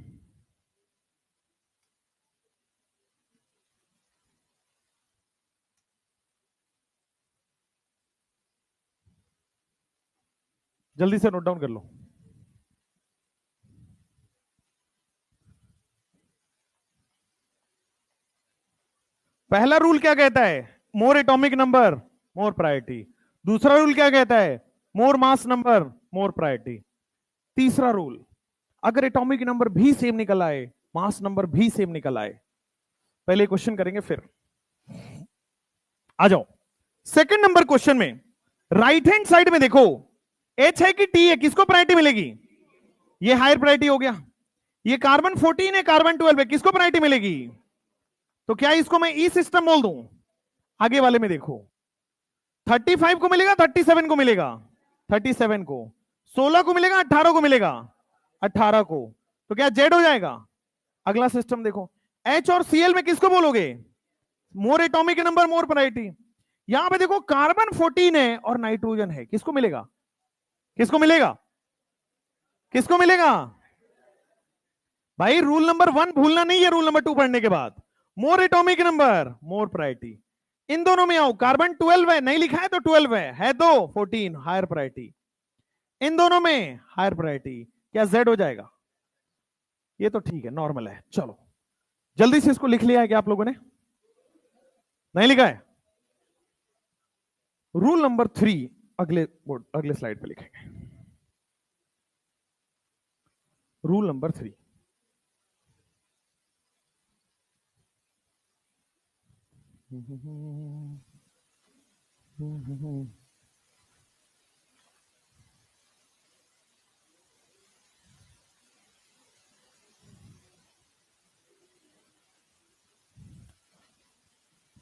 S1: जल्दी से नोट डाउन कर लो। पहला रूल क्या कहता है? मोर एटॉमिक नंबर मोर प्रायोरिटी। दूसरा रूल क्या कहता है? मोर मास नंबर मोर प्रायोरिटी। तीसरा रूल, अगर एटॉमिक नंबर भी सेम निकल आए, मास नंबर भी सेम निकल आए, पहले क्वेश्चन करेंगे फिर आ जाओ। सेकंड नंबर क्वेश्चन में राइट हैंड साइड में देखो, एच है कि टी है, किसको प्रायोरिटी मिलेगी? ये हायर प्रायोरिटी हो गया। ये कार्बन 14 है, कार्बन 12 है, किसको प्रायोरिटी मिलेगी? तो क्या इसको मैं ई सिस्टम बोल दूं? आगे वाले में देखो, 35 को मिलेगा, 37 को मिलेगा, 37 को, 16 को मिलेगा, 18 को मिलेगा, 18 को, तो क्या जेड हो जाएगा? अगला सिस्टम देखो, एच और सीएल में किसको बोलोगे? मोर एटॉमिक नंबर मोर प्रायोरिटी। यहां पे देखो कार्बन 14 है और नाइट्रोजन है, किसको मिलेगा? किसको मिलेगा? किसको मिलेगा? भाई रूल नंबर 1 भूलना नहीं है, रूल नंबर 2 पढ़ने के बाद। मोर एटॉमिक नंबर मोर प्रायोरिटी। इन दोनों में आओ, कार्बन 12 है, नहीं लिखा है तो 12 है तो 14 हायर प्रायोरिटी। इन दोनों में हायर प्रायोरिटी, क्या जेड हो जाएगा? ये तो ठीक है, नॉर्मल है। चलो जल्दी से इसको लिख लिया है क्या आप लोगों ने? नहीं लिखा है? रूल नंबर 3 अगले स्लाइड पे लिखेंगे। रूल नंबर 3,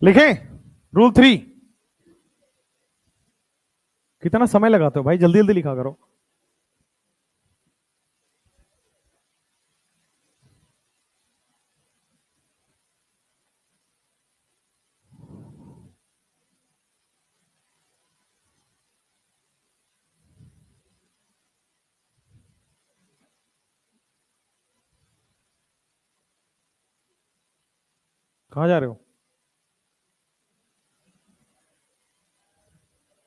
S1: लिखें रूल 3। कितना समय लगाते हो भाई, जल्दी जल्दी लिखा करो। कहां जा रहे हो?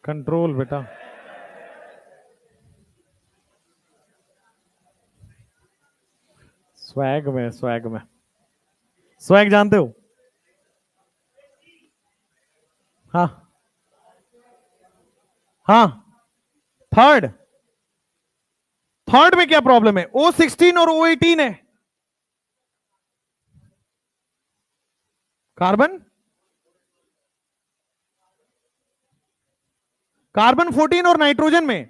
S1: कंट्रोल बेटा। स्वैग में, स्वैग में, स्वैग जानते हो? हाँ हाँ। थर्ड, थर्ड में क्या प्रॉब्लम है? O16 और O18 है। कार्बन, कार्बन 14 और नाइट्रोजन में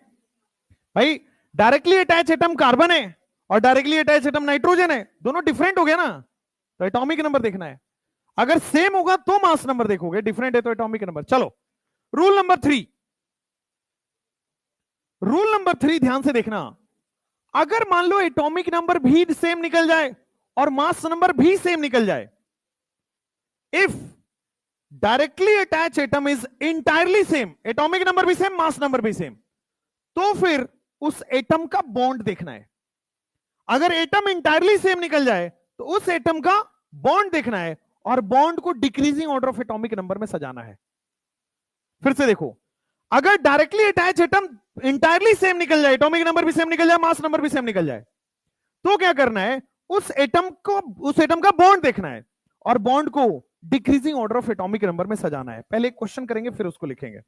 S1: भाई डायरेक्टली अटैच एटम कार्बन है और डायरेक्टली अटैच एटम नाइट्रोजन है, दोनों डिफरेंट हो गया ना, तो एटॉमिक नंबर देखना है। अगर सेम होगा तो मास नंबर देखोगे, डिफरेंट है तो एटॉमिक नंबर। चलो रूल नंबर 3, रूल नंबर 3 ध्यान से देखना। अगर मान लो एटॉमिक नंबर भी सेम निकल जाए और मास नंबर भी सेम निकल जाए, if directly attach atom is entirely same, atomic number भी सेम, मास नंबर भी सेम, तो फिर उस एटम का बॉन्ड देखना है। अगर एटम इंटायरली सेम निकल जाए तो उस एटम का बॉन्ड देखना है और बॉन्ड को decreasing order of atomic number में सजाना है। फिर से देखो, अगर directly attach atom entirely same निकल जाए, एटॉमिक नंबर भी सेम निकल जाए, मास नंबर भी सेम निकल जाए, तो क्या करना है? उस एटम का बॉन्ड देखना है और बॉन्ड को decreasing order of atomic number में सजाना है। पहले एक क्वेश्चन करेंगे फिर उसको लिखेंगे।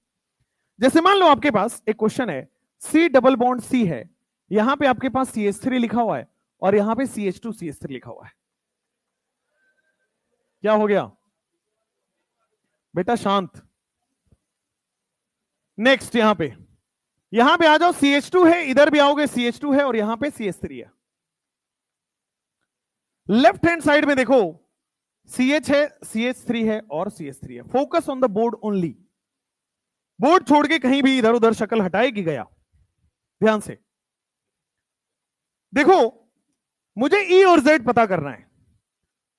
S1: जैसे मान लो आपके पास एक क्वेश्चन है, C डबल बॉन्ड C है, यहां पे आपके पास CH3 लिखा हुआ है और यहां पे CH2 CH3 लिखा हुआ है। क्या हो गया बेटा? शांत। नेक्स्ट यहां पे आ जाओ, CH2 है, इधर भी आओगे CH2 है और यहां पे CH3 है। लेफ्ट हैंड साइड में देखो, CH है, CH3 है और CH3 है। Focus on the board only, board छोड़ के कहीं भी इधर उधर शक्ल हटाएगी गया। ध्यान से देखो, मुझे E और Z पता करना है,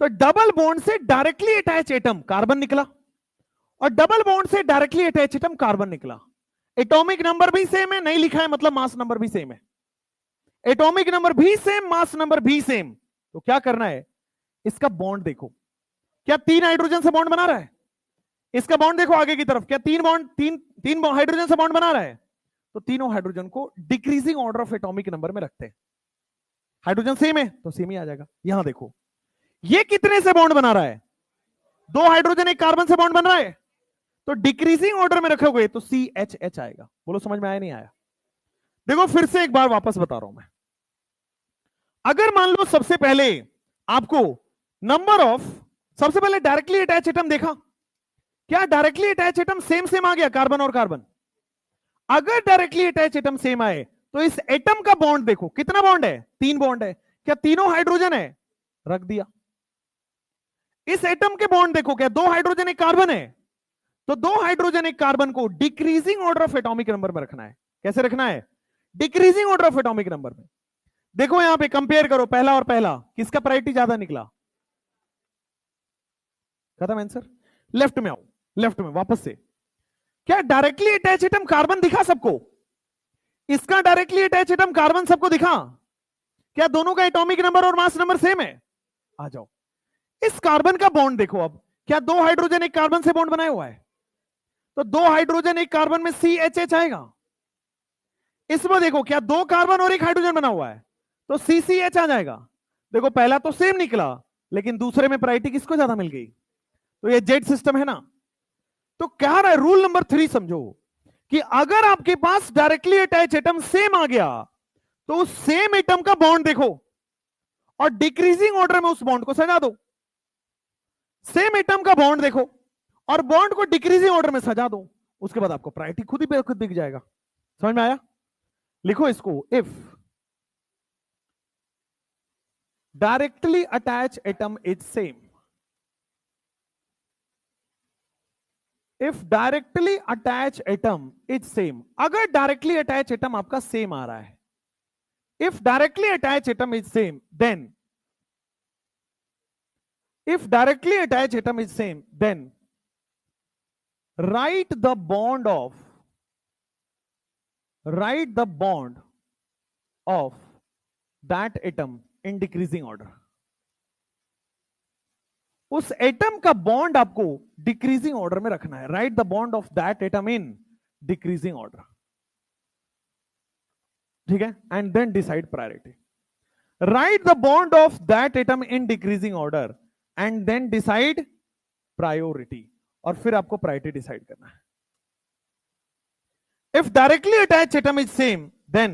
S1: तो डबल बॉन्ड से डायरेक्टली अटैच एटम कार्बन निकला और डबल बॉन्ड से डायरेक्टली अटैच एटम कार्बन निकला। एटॉमिक नंबर भी सेम है, नहीं लिखा है मतलब मास नंबर भी सेम है। एटॉमिक नंबर भी सेम, मास नंबर भी सेम, तो क्या करना है, इसका बॉन्ड देखो, क्या 3 हाइड्रोजन से बॉन्ड बना रहा है? इसका बॉन्ड देखो आगे की तरफ, क्या 3 बॉन्ड, तीन हाइड्रोजन से बॉन्ड बना रहा है? तो तीनों हाइड्रोजन को decreasing order of atomic number में रखते हैं। हाइड्रोजन सेम है तो सेम ही आ जाएगा। यहां देखो, ये कितने से बॉन्ड बना रहा है? 2 हाइड्रोजन एक कार्बन से बॉन्ड बन रहा है, तो डिक्रीजिंग ऑर्डर में रखोगे तो CH आएगा। बोलो समझ में आया नहीं आया? देखो फिर से एक बार वापस बता रहा हूं मैं, अगर मान लो सबसे पहले आपको नंबर ऑफ, सबसे पहले डायरेक्टली अटैच एटम देखा, क्या directly attach atom same same आ गया, कार्बन और कार्बन? अगर डायरेक्टली अटैच एटम सेम आए तो इस एटम का बॉन्ड देखो, कितना बॉन्ड है? 3 बॉन्ड है। क्या तीनों हाइड्रोजन है? रख दिया। इस एटम के बॉन्ड देखो, क्या 2 हाइड्रोजन एक कार्बन है? तो 2 हाइड्रोजन एक कार्बन को decreasing order of atomic number में रखना है। कैसे रखना है? Decreasing order of atomic number में। देखो यहां पे कंपेयर करो, पहला और पहला, किसका प्रायोरिटी ज्यादा निकला? खत्म आंसर। लेफ्ट में आओ, लेफ्ट में वापस से, क्या डायरेक्टली अटैच एटम कार्बन दिखा सबको? इसका डायरेक्टली अटैच एटम कार्बन सबको दिखा? क्या दोनों का एटॉमिक नंबर और मास नंबर सेम है? आ जाओ, इस कार्बन का बॉन्ड देखो अब, क्या 2 हाइड्रोजन एक कार्बन से बॉन्ड बनाया हुआ है? तो 2 हाइड्रोजन एक कार्बन में CH आएगा। इसमें देखो, क्या 2 कार्बन और एक हाइड्रोजन बना हुआ है, तो CCH आ जाएगा। देखो पहला तो सेम निकला, लेकिन दूसरे में प्रायोरिटी किसको ज्यादा मिल गई? तो ये जेड सिस्टम है ना। तो क्या रहा है, रूल नंबर 3 समझो, कि अगर आपके पास डायरेक्टली अटैच एटम सेम आ गया तो उस सेम एटम का बॉन्ड देखो और डिक्रीजिंग ऑर्डर में उस बॉन्ड को सजा दो। सेम एटम का बॉन्ड देखो और बॉन्ड को डिक्रीजिंग ऑर्डर में सजा दो, उसके बाद आपको प्रायोरिटी खुद ही खुद दिख जाएगा। समझ में आया? लिखो इसको, if directly attach atom is same, if directly attach atom is same, अगर डायरेक्टली अटैच एटम आपका सेम आ रहा है, if directly attach atom is same, then if directly attached atom is same, then write the bond of that atom in decreasing order. उस atom का bond आपको decreasing order में रखना है। Write the bond of that atom in decreasing order, ठीक है, and then decide priority. Write the bond of that atom in decreasing order and then decide priority, और फिर आपको प्रायोरिटी डिसाइड करना है। If directly attached atom is same, then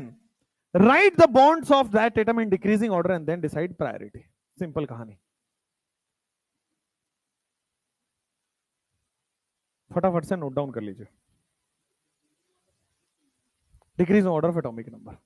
S1: write the bonds of that atom in decreasing order and then decide priority. Simple कहानी, फटाफट से note down कर लीजिए। Decreasing order of atomic number.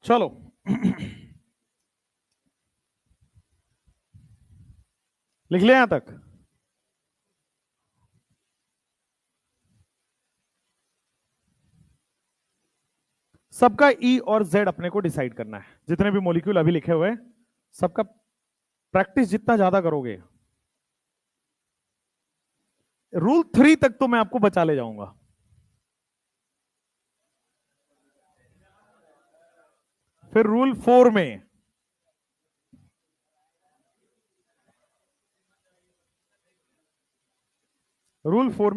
S1: चलो लिख लिया यहां तक। सबका ई और जेड अपने को डिसाइड करना है। जितने भी मॉलिक्यूल अभी लिखे हुए सबका प्रैक्टिस जितना ज्यादा करोगे, रूल 3 तक तो मैं आपको बचा ले जाऊंगा। फिर रूल 4 में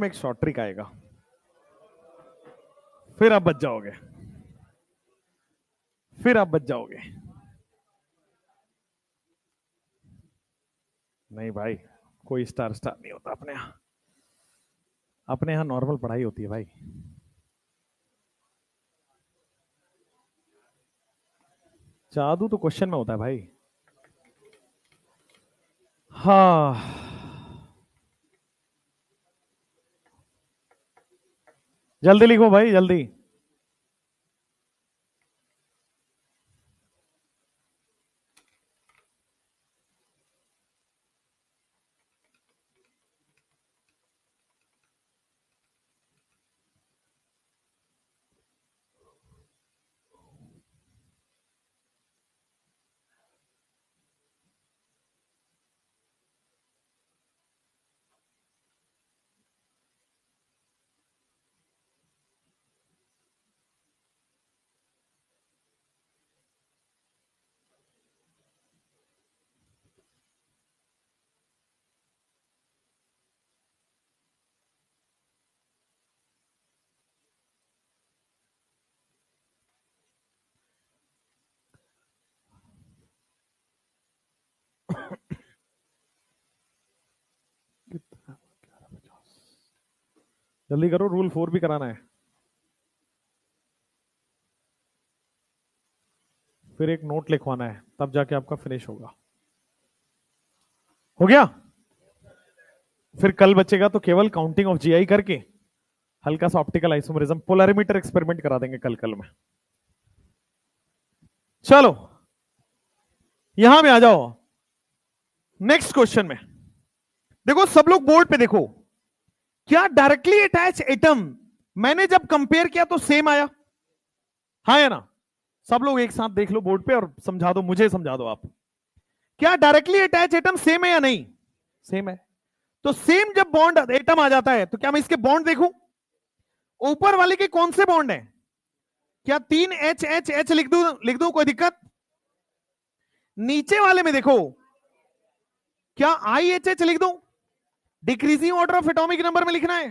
S1: एक शॉर्ट ट्रिक आएगा, फिर आप बच जाओगे, नहीं भाई, कोई स्टार नहीं होता अपने यहां नॉर्मल पढ़ाई होती है भाई। जादू तो क्वेश्चन में होता है भाई। हाँ, जल्दी लिखो भाई, जल्दी। जल्दी करो, रूल 4 भी कराना है। फिर एक नोट लिखवाना है, तब जाके आपका फिनिश होगा। हो गया? फिर कल बचेगा तो केवल काउंटिंग ऑफ जीआई करके हल्का सा ऑप्टिकल आइसोमरिज्म पोलरिमीटर एक्सपेरिमेंट करा देंगे कल में। चलो यहां पे आ जाओ नेक्स्ट क्वेश्चन में। देखो सब लोग बोर्ड पे देखो, क्या डायरेक्टली अटैच एटम मैंने जब कंपेयर किया तो सेम आया? हाँ या ना? सब लोग एक साथ देख लो बोर्ड पे और समझा दो, मुझे समझा दो आप। क्या डायरेक्टली अटैच एटम सेम है या नहीं? सेम है। तो सेम जब बॉन्ड एटम आ जाता है तो क्या मैं इसके बॉन्ड देखूं? ऊपर वाले के कौन से बॉन्ड है? क्या 3 एच एच एच लिख दूं कोई दिक्कत? नीचे वाले में देखो, क्या आई एच एच लिख दूं? Decreasing order of atomic number में लिखना है।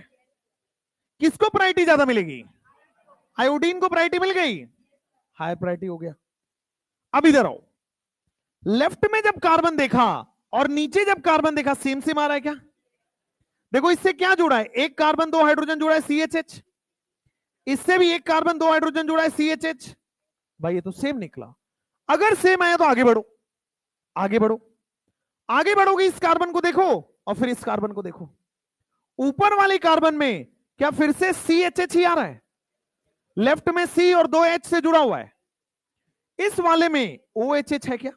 S1: किसको प्रायोरिटी ज्यादा मिलेगी? आयोडीन को प्रायोरिटी मिल गई, हाई प्रायोरिटी हो गया। अब इधर आओ, लेफ्ट में जब कार्बन देखा और नीचे जब कार्बन देखा, सेम सेम आ रहा है क्या? देखो इससे क्या जुड़ा है, एक कार्बन 2 हाइड्रोजन जुड़ा है CHH, इससे भी एक कार्बन 2 हाइड्रोजन जुड़ा है CHH। भाई ये तो सेम निकला। अगर सेम आया तो आगे बढ़ो, आगे बढ़ो, आगे बढ़ोगे इस कार्बन को देखो और फिर इस कार्बन को देखो। ऊपर वाले कार्बन में क्या फिर से CHH ही आ रहा है? लेफ्ट में C और 2 H से जुड़ा हुआ है। इस वाले में OHH है क्या?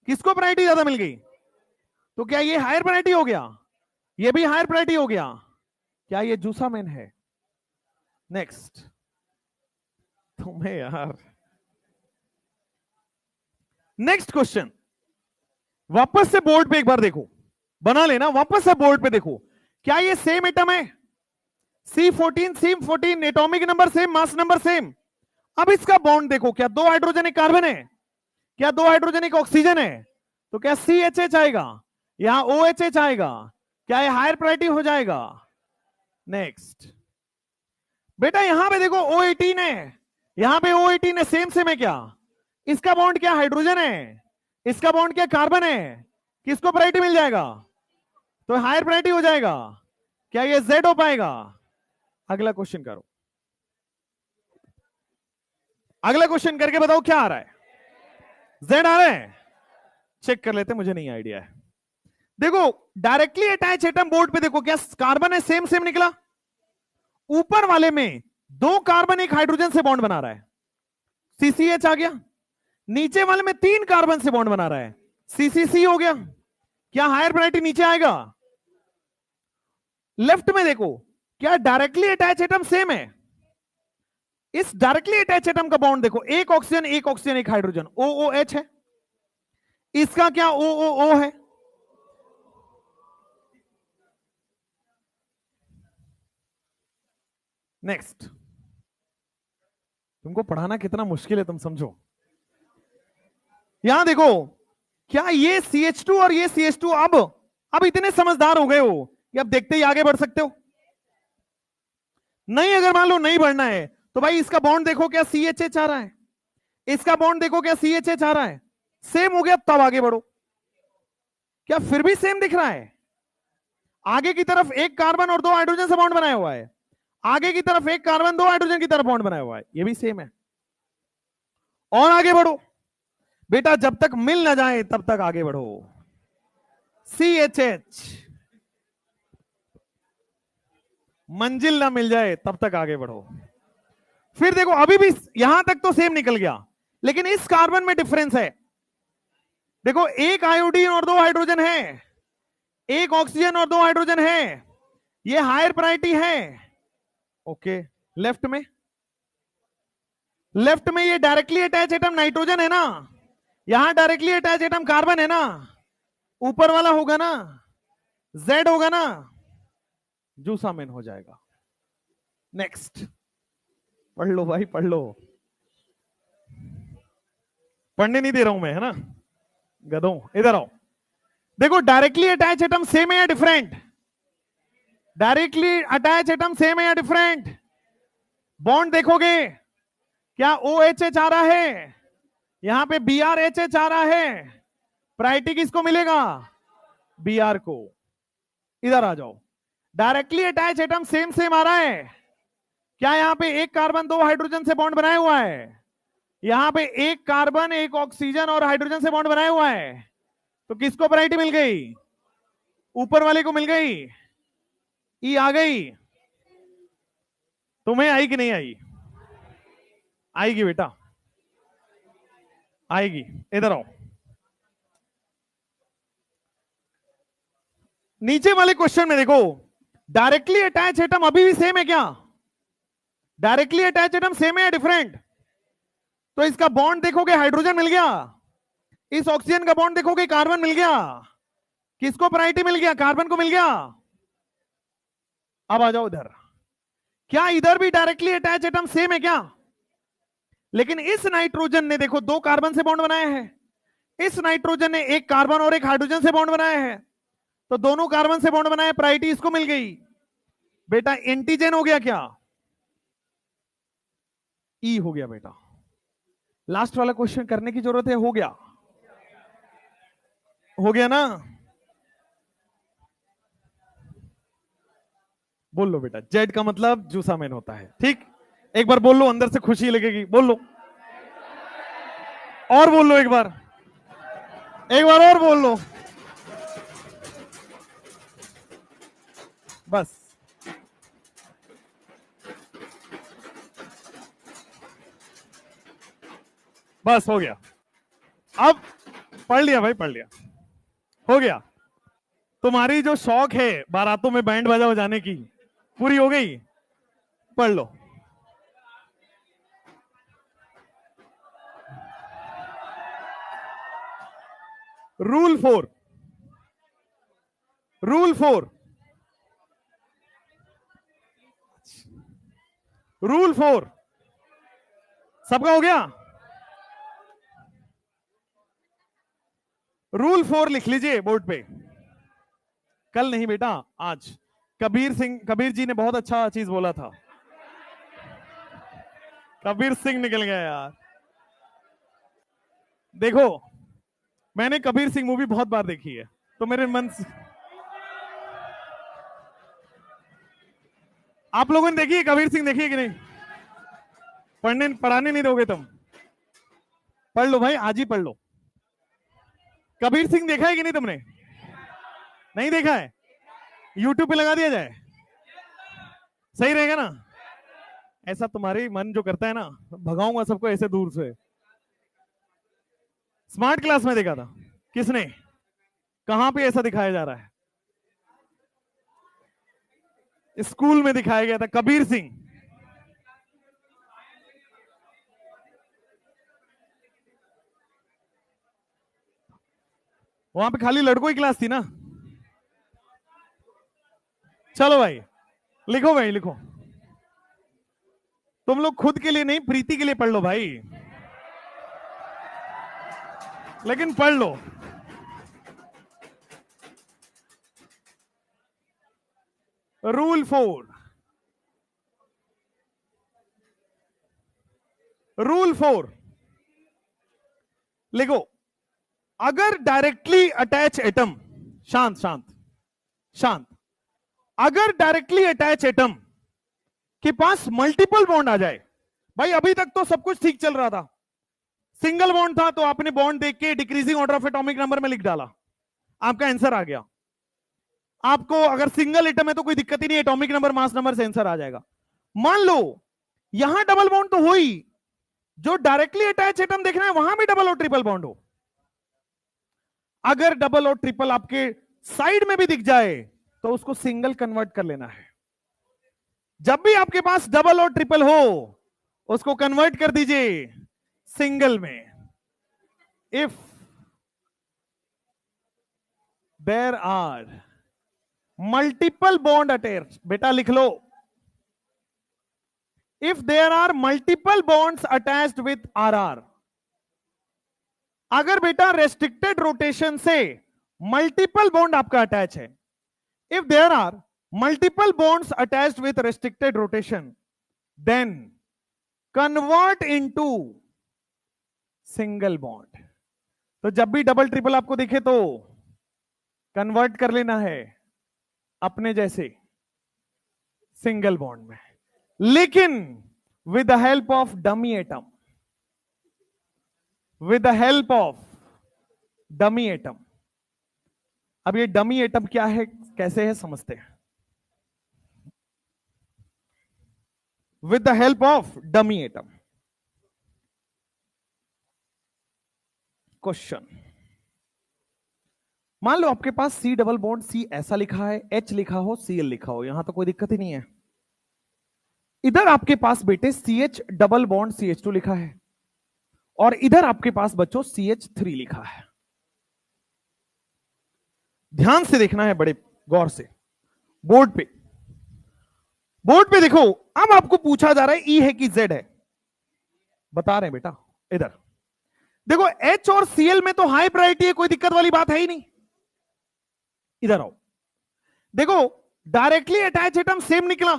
S1: किसको प्रायोरिटी ज्यादा मिल गई? तो क्या ये हायर प्रायोरिटी हो गया? ये भी हायर प्रायोरिटी हो गया। क्या ये जूसामेन है? नेक्स्ट। तुम्हें यार, नेक्स्ट क्वेश्चन वापस से बोर्ड पे एक बार देखो, बना लेना, वापस से बोर्ड पे देखो। क्या ये सेम एटम है? C14 C14, atomic number same, mass number same. अब इसका बॉन्ड देखो, क्या 2 हाइड्रोजन एक कार्बन है? क्या 2 हाइड्रोजन एक ऑक्सीजन है? तो क्या CHH आएगा, यहां OHH आएगा? क्या ये हायर प्रायोरिटी हो जाएगा? नेक्स्ट। बेटा यहां पे देखो O18 है, यहां पे O18 है, सेम सेम है क्या? इसका बॉन्ड क्या हाइड्रोजन है, इसका बॉन्ड क्या कार्बन है? किसको प्रायोरिटी मिल जाएगा? तो हायर प्रायोरिटी हो जाएगा। क्या ये Z हो पाएगा? अगला क्वेश्चन करो, अगला क्वेश्चन करके बताओ क्या आ रहा है? Z आ रहा है? चेक कर लेते, मुझे नहीं आइडिया है। देखो डायरेक्टली अटैच एटम बोर्ड पे देखो, क्या कार्बन है सेम सेम निकला? ऊपर वाले में 2 कार्बन एक हाइड्रोजन से बॉन्ड बना रहा है, CCH आ गया, नीचे वाले में 3 कार्बन से बॉन्ड बना रहा है, CCC हो गया। क्या हायर प्रायोरिटी नीचे आएगा? लेफ्ट में देखो, क्या डायरेक्टली अटैच एटम सेम है? इस डायरेक्टली अटैच एटम का बॉन्ड देखो, एक ऑक्सीजन एक ऑक्सीजन एक हाइड्रोजन, OOH है। इसका क्या OOO है? नेक्स्ट, तुमको पढ़ाना कितना मुश्किल है तुम समझो। यहां देखो, क्या ये CH2 और ये CH2 अब इतने समझदार हो गए हो कि अब देखते ही आगे बढ़ सकते हो? नहीं, अगर मान लो नहीं बढ़ना है तो भाई इसका बॉन्ड देखो, क्या CHH आ रहा है, इसका बॉन्ड देखो क्या CHH आ रहा है, सेम हो गया, तब आगे बढ़ो। क्या फिर भी सेम दिख रहा है? आगे की तरफ एक कार्बन और 2 हाइड्रोजन से बॉन्ड बनाया हुआ है, आगे की तरफ एक कार्बन 2 हाइड्रोजन की तरफ बॉन्ड बनाया हुआ है, ये भी सेम है। और आगे बढ़ो बेटा, जब तक मिल ना जाए तब तक आगे बढ़ो। CHH, मंजिल ना मिल जाए तब तक आगे बढ़ो। फिर देखो, अभी भी यहां तक तो सेम निकल गया, लेकिन इस कार्बन में डिफरेंस है। देखो, एक आयोडीन और 2 हाइड्रोजन है, एक ऑक्सीजन और 2 हाइड्रोजन है, ये हायर प्रायोरिटी है। ओके, लेफ्ट में ये डायरेक्टली अटैच एटम नाइट्रोजन है ना, यहां डायरेक्टली अटैच एटम कार्बन है ना, ऊपर वाला होगा ना, Z होगा ना, जूसामिन हो जाएगा। नेक्स्ट, पढ़ लो भाई, पढ़ लो, पढ़ने नहीं दे रहा हूं मैं, है ना गधों, इधर आओ। देखो, डायरेक्टली अटैच एटम सेम है या different? Directly attach atom same है या डिफरेंट? बॉन्ड देखोगे, क्या OHH आ रहा है, यहां पे BRHH आ रहा है, प्रायोरिटी किसको मिलेगा? Br को। इधर आ जाओ, directly attach atom same same आ रहा है, क्या यहां पे एक कार्बन 2 हाइड्रोजन से बॉन्ड बनाया हुआ है, यहां पे एक कार्बन एक ऑक्सीजन और हाइड्रोजन से बॉन्ड बनाया हुआ है, तो किसको प्रायोरिटी मिल गई? ऊपर वाले को मिल गई, ई आ गई। तुम्हें आई कि नहीं आई? आएगी बेटा, आएगी, इधर आओ। नीचे वाले क्वेश्चन में देखो, डायरेक्टली अटैच एटम अभी भी सेम है क्या? डायरेक्टली अटैच एटम सेम है या डिफरेंट? तो इसका बॉन्ड देखोगे, हाइड्रोजन मिल गया, इस ऑक्सीजन का बॉन्ड देखोगे, कार्बन मिल गया, किसको प्रायोरिटी मिल गया? कार्बन को मिल गया। अब आ जाओ इधर, क्या इधर भी डायरेक्टली अटैच एटम सेम है क्या? लेकिन इस नाइट्रोजन ने देखो 2 कार्बन से बॉन्ड बनाया है, इस नाइट्रोजन ने एक कार्बन और एक हाइड्रोजन से बॉन्ड बनाया है, तो दोनों कार्बन से बॉन्ड बनाया, प्रायोरिटी इसको मिल गई। बेटा एंटीजन हो गया क्या? ई हो गया बेटा। लास्ट वाला क्वेश्चन करने की जरूरत है, हो गया, हो गया ना? बोल लो बेटा, जेड का मतलब जूसामिन होता है, ठीक? एक बार बोल लो, अंदर से खुशी लगेगी, बोल लो, और बोल लो, एक बार और बोल लो, बस। बस हो गया, अब पढ़ लिया भाई, पढ़ लिया, हो गया। तुम्हारी जो शौक है बारातों में बैंड बाजा बजाने की, पूरी हो गई। पढ़ लो, रूल 4, रूल 4, रूल 4 सबका हो गया? रूल 4 लिख लीजिए बोर्ड पे, कल नहीं बेटा, आज। कबीर जी ने बहुत अच्छा चीज बोला था। कबीर सिंह निकल गया यार। देखो, मैंने कबीर सिंह मूवी बहुत बार देखी है, तो मेरे मन से, आप लोगों ने देखी है कबीर सिंह? देखी है कि नहीं? पढ़ाने नहीं दोगे तुम? पढ़ लो भाई, आज ही पढ़ लो। कबीर सिंह देखा है कि नहीं तुमने? नहीं देखा है? यूट्यूब पे लगा दिया जाए, सही रहेगा ना? ऐसा तुम्हारे मन जो करता है ना, भगाऊंगा सबको ऐसे दूर से। स्मार्ट क्लास में देखा था किसने? कहां पे ऐसा दिखाया जा रहा है? स्कूल में दिखाया गया था, कबीर सिंह। वहां पे खाली लड़कों की क्लास थी ना। चलो भाई लिखो, भाई लिखो। तुम लोग खुद के लिए नहीं, प्रीति के लिए पढ़ लो भाई, लेकिन पढ़ लो। रूल 4, रूल 4 लिखो। अगर डायरेक्टली अटैच एटम, शांत शांत शांत, अगर डायरेक्टली अटैच एटम के पास मल्टीपल बॉन्ड आ जाए, भाई अभी तक तो सब कुछ ठीक चल रहा था, सिंगल बॉन्ड था तो आपने बॉन्ड देख के decreasing order of atomic number में लिख डाला, आपका आंसर आ गया। आपको अगर सिंगल एटम है तो कोई दिक्कत ही नहीं, एटॉमिक नंबर मास नंबर से आंसर आ जाएगा। मान लो यहां डबल बॉन्ड तो हो ही, जो डायरेक्टली अटैच एटम देखना है वहां भी डबल और ट्रिपल बॉन्ड हो। अगर डबल और ट्रिपल आपके साइड में भी दिख जाए तो उसको सिंगल कन्वर्ट कर लेना है। जब भी आपके पास डबल और ट्रिपल हो उसको कन्वर्ट कर दीजिए सिंगल में। If there are multiple bond attach, बेटा लिख लो, if there are multiple bonds attached with RR, अगर बेटा रेस्ट्रिक्टेड रोटेशन से मल्टीपल बॉन्ड आपका अटैच है, if there are multiple bonds attached with restricted rotation, then convert into single bond. तो जब भी डबल ट्रिपल आपको दिखे तो कन्वर्ट कर लेना है अपने जैसे सिंगल बॉन्ड में, लेकिन with the help of dummy atom, with the help of dummy atom. अब ये डमी एटम क्या है, कैसे है, समझते हैं। With the help of dummy atom, question, मान लो आपके पास C डबल बॉन्ड C ऐसा लिखा है, H लिखा हो, Cl लिखा हो, यहां तो कोई दिक्कत ही नहीं है। इधर आपके पास बेटे CH डबल बॉन्ड CH2 लिखा है, और इधर आपके पास बच्चों CH3 लिखा है। ध्यान से देखना है, बड़े गौर से, बोर्ड पे, बोर्ड पे देखो। अब आपको पूछा जा रहा है E है कि Z है, बता रहे हैं बेटा। इधर देखो H और Cl में तो हाई प्रायोरिटी है, कोई दिक्कत वाली बात है ही नहीं। इधर आओ, देखो डायरेक्टली अटैच एटम सेम निकला,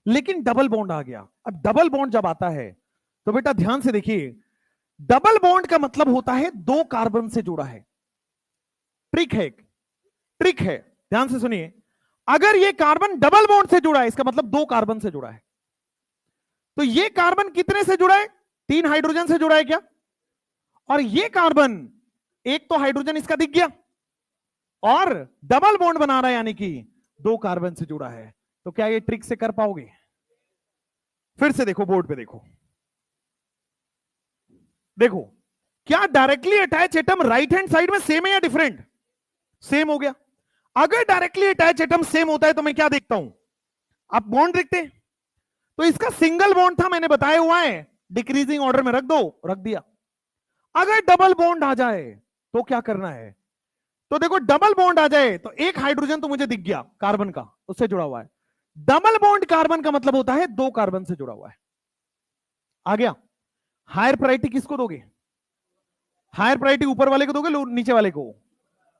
S1: लेकिन डबल बॉन्ड आ गया। अब डबल बॉन्ड जब आता है तो बेटा ध्यान से देखिए, डबल बॉन्ड का मतलब होता है दो कार्बन से जुड़ा है। ट्रिक है, एक ट्रिक है, ध्यान से सुनिए। अगर ये कार्बन डबल बॉन्ड से जुड़ा है, इसका मतलब दो कार्बन से जुड़ा है। तो ये कार्बन कितने से जुड़ा है? 3 हाइड्रोजन से जुड़ा है क्या? और ये कार्बन, एक तो हाइड्रोजन इसका दिख गया, और डबल बॉन्ड बना रहा है, यानी कि 2 कार्बन से जुड़ा है। तो क्या ये ट्रिक से कर पाओगे? फिर से देखो, बोर्ड पे देखो, देखो क्या directly attach atom right hand side में सेम है या डिफरेंट? सेम हो गया। अगर डायरेक्टली अटैच एटम सेम होता है तो मैं क्या देखता हूं? आप बॉन्ड देखते हैं, तो इसका सिंगल बॉन्ड था, मैंने बताया हुआ है, डिक्रीजिंग ऑर्डर में रख दो, रख दिया। अगर डबल बॉन्ड आ जाए तो क्या करना है? तो देखो डबल बॉन्ड आ जाए तो एक हाइड्रोजन तो मुझे दिख गया कार्बन का, उससे जुड़ा हुआ है। डबल बॉन्ड कार्बन का मतलब होता है 2 कार्बन से जुड़ा हुआ है। आ गया। हायर प्रायोरिटी किसको दोगे? हायर प्रायोरिटी ऊपर वाले को दोगे, नीचे वाले को?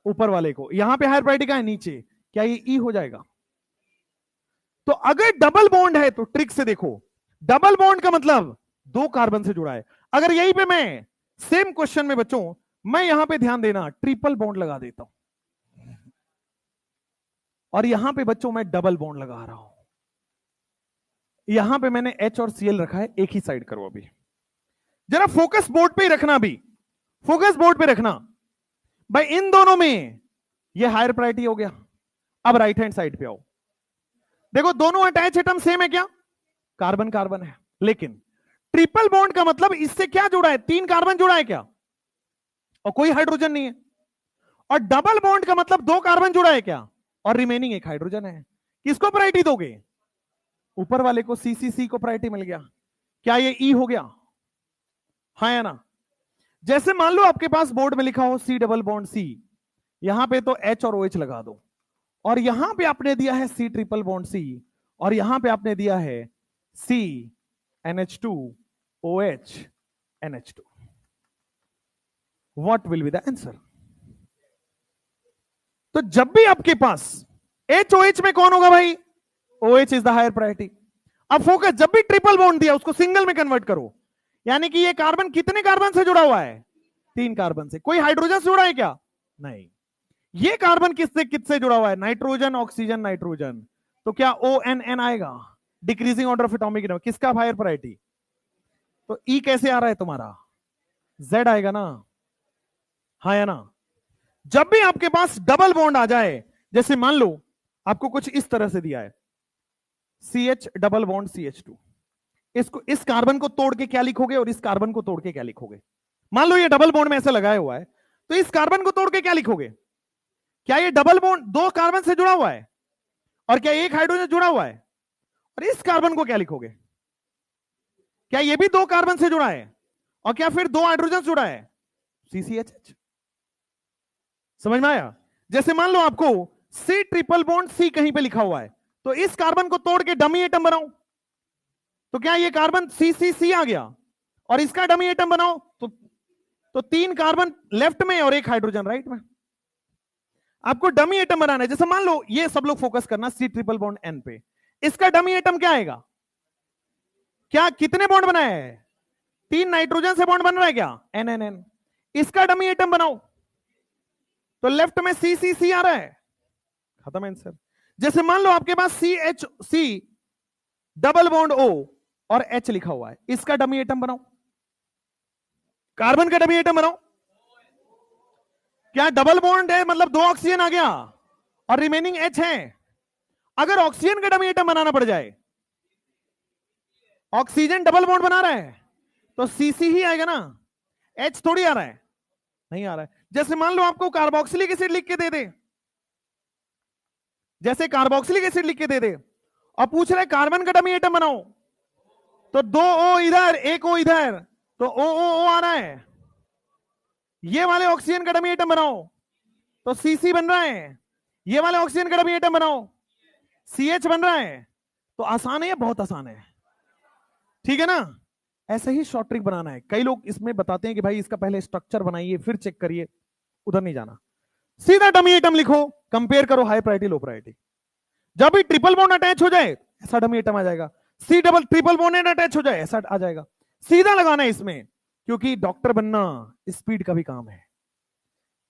S1: ऊपर वाले को। यहां पे हायर प्रायोरिटी का है नीचे, क्या ये ई हो जाएगा? तो अगर डबल बॉन्ड है तो ट्रिक से देखो, डबल बॉन्ड का मतलब 2 कार्बन से जुड़ा है। अगर यहीं पे मैं सेम क्वेश्चन में बच्चों, मैं यहां पे ध्यान देना, ट्रिपल बॉन्ड लगा देता हूं, और यहां पे बच्चों मैं डबल बॉन्ड लगा रहा हूं। यहां पे मैंने H और Cl रखा है, एक ही साइड करो। अभी जरा फोकस बोर्ड पे ही रखना, अभी फोकस बोर्ड पे रखना भाई। इन दोनों में ये हायर प्रायोरिटी हो गया। अब राइट हैंड साइड पे आओ, देखो दोनों अटैच एटम सेम है क्या? कार्बन कार्बन है, लेकिन ट्रिपल बॉन्ड का मतलब इससे क्या जुड़ा है, 3 कार्बन जुड़ा है क्या, और कोई हाइड्रोजन नहीं है। और डबल बॉन्ड का मतलब 2 कार्बन जुड़ा है क्या, और रिमेनिंग 1 हाइड्रोजन है। किसको प्रायोरिटी दोगे, ऊपर वाले को, सीसीसी को प्रायोरिटी मिल गया। क्या ये ई हो गया, हाँ या ना। जैसे मान लो आपके पास बोर्ड में लिखा हो सी डबल बॉन्ड सी, यहां पे तो एच और OH लगा दो, और यहां पे आपने दिया है सी ट्रिपल बॉन्ड सी, और यहां पे आपने दिया है सी NH2 OH NH2, what will be the answer. तो जब भी आपके पास HOH में कौन होगा भाई, OH is the higher priority. अब फोकस, जब भी ट्रिपल बॉन्ड दिया उसको सिंगल में कन्वर्ट करो, यानी कि ये कार्बन कितने कार्बन से जुड़ा हुआ है, 3 कार्बन से। कोई हाइड्रोजन से जुड़ा है क्या, नहीं। ये कार्बन किससे किससे जुड़ा हुआ है, नाइट्रोजन ऑक्सीजन नाइट्रोजन, तो क्या ONN आएगा, decreasing order of atomic number, किसका हायर प्रायोरिटी। तो E कैसे आ रहा है तुम्हारा, Z आएगा ना, हाँ या ना। जब भी आपके पास डबल बॉन्ड आ जाए, जैसे मान लो आपको कुछ इस तरह से दिया है CH डबल बॉन्ड CH2, इसको, इस कार्बन को तोड़ के क्या लिखोगे, और इस कार्बन को तोड़ के क्या लिखोगे। मान लो ये डबल बॉन्ड में ऐसा लगाया हुआ है, तो इस कार्बन को तोड़ के क्या लिखोगे, क्या ये डबल बॉन्ड 2 कार्बन से जुड़ा हुआ है, और क्या 1 हाइड्रोजन जुड़ा हुआ है, और इस कार्बन को क्या लिखोगे, क्या ये भी 2 कार्बन से जुड़ा है, और क्या फिर 2 हाइड्रोजन जुड़ा है, CCHH। समझ में आया। जैसे मान लो आपको सी ट्रिपल बॉन्ड सी कहीं पे लिखा हुआ है, तो इस कार्बन को तोड़ के डमी एटम बनाओ, तो क्या ये कार्बन CCC आ गया, और इसका डमी एटम बनाओ तो 3 कार्बन लेफ्ट में और 1 हाइड्रोजन राइट में। आपको डमी एटम बनाना है। जैसे मान लो ये सब लोग फोकस करना सी ट्रिपल बॉन्ड N पे, इसका डमी एटम क्या आएगा, क्या कितने बॉन्ड बनाए हैं, 3 नाइट्रोजन से बॉन्ड बन रहा है क्या, NNN। इसका डमी एटम बनाओ, तो लेफ्ट में CCC आ रहा है, खत्म आंसर। जैसे मान लो आपके पास CHC डबल बॉन्ड O और H लिखा हुआ है, इसका डमी एटम बनाओ, कार्बन का डमी एटम बनाओ। क्या डबल बॉन्ड है मतलब 2 ऑक्सीजन आ गया और रिमेनिंग H है। अगर ऑक्सीजन का डमी एटम बनाना पड़ जाए, ऑक्सीजन डबल बॉन्ड बना रहा है, तो CC ही आएगा ना, H थोड़ी आ रहा है, नहीं आ रहा है। जैसे मान लो आपको कार्बोक्सिलिक एसिड लिख के दे दे, जैसे कार्बोक्सिलिक एसिड लिख के दे दे, और पूछ रहे कार्बन का डमी एटम बनाओ, तो 2 O इधर 1 O इधर, तो O आ रहा है। ये वाले ऑक्सीजन का डमी एटम बनाओ, तो CC बन रहा है। ये वाले ऑक्सीजन का डमी एटम बनाओ, CH बन रहा है। तो आसान है या बहुत आसान है, ठीक है ना। ऐसे ही शॉर्ट ट्रिक बनाना है। कई लोग इसमें बताते हैं कि भाई इसका पहले स्ट्रक्चर बनाइए फिर चेक करिए, उधर नहीं जाना, सीधा डमी एटम लिखो, कंपेयर करो हाई प्रायोरिटी लो प्रायोरिटी। जब भी ट्रिपल बॉन्ड अटैच हो जाए ऐसा डमी एटम आ जाएगा, C double triple bond attach हो जाए ऐसा आ जाएगा। सीधा लगाना है इसमें, क्योंकि डॉक्टर बनना स्पीड का भी काम है।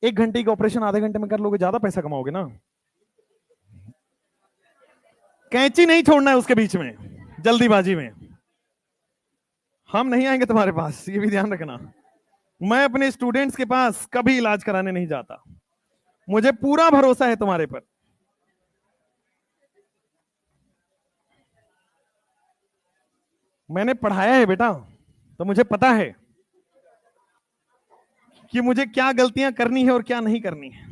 S1: 1 घंटे का ऑपरेशन आधे घंटे में कर लोगे, ज्यादा पैसा कमाओगे ना। कैंची नहीं छोड़ना है उसके बीच में जल्दीबाजी में। हम नहीं आएंगे तुम्हारे पास, ये भी ध्यान रखना। मैं अपने स्टूडेंट्स के पास कभी इलाज कराने नहीं जाता, मुझे पूरा भरोसा है तुम्हारे पर। मैंने पढ़ाया है बेटा, तो मुझे पता है कि मुझे क्या गलतियां करनी है और क्या नहीं करनी है।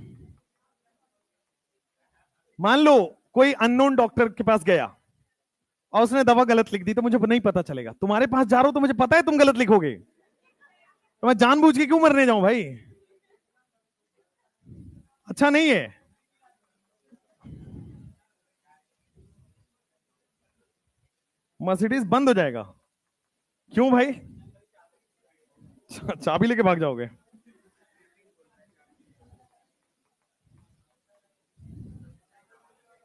S1: मान लो कोई अननोन डॉक्टर के पास गया और उसने दवा गलत लिख दी, तो मुझे नहीं पता चलेगा। तुम्हारे पास जा रहा हूं तो मुझे पता है तुम गलत लिखोगे, तो मैं जानबूझ के क्यों मरने जाऊं भाई, अच्छा नहीं है। मर्सिडीज बंद हो जाएगा, क्यों भाई, चाबी लेके भाग जाओगे।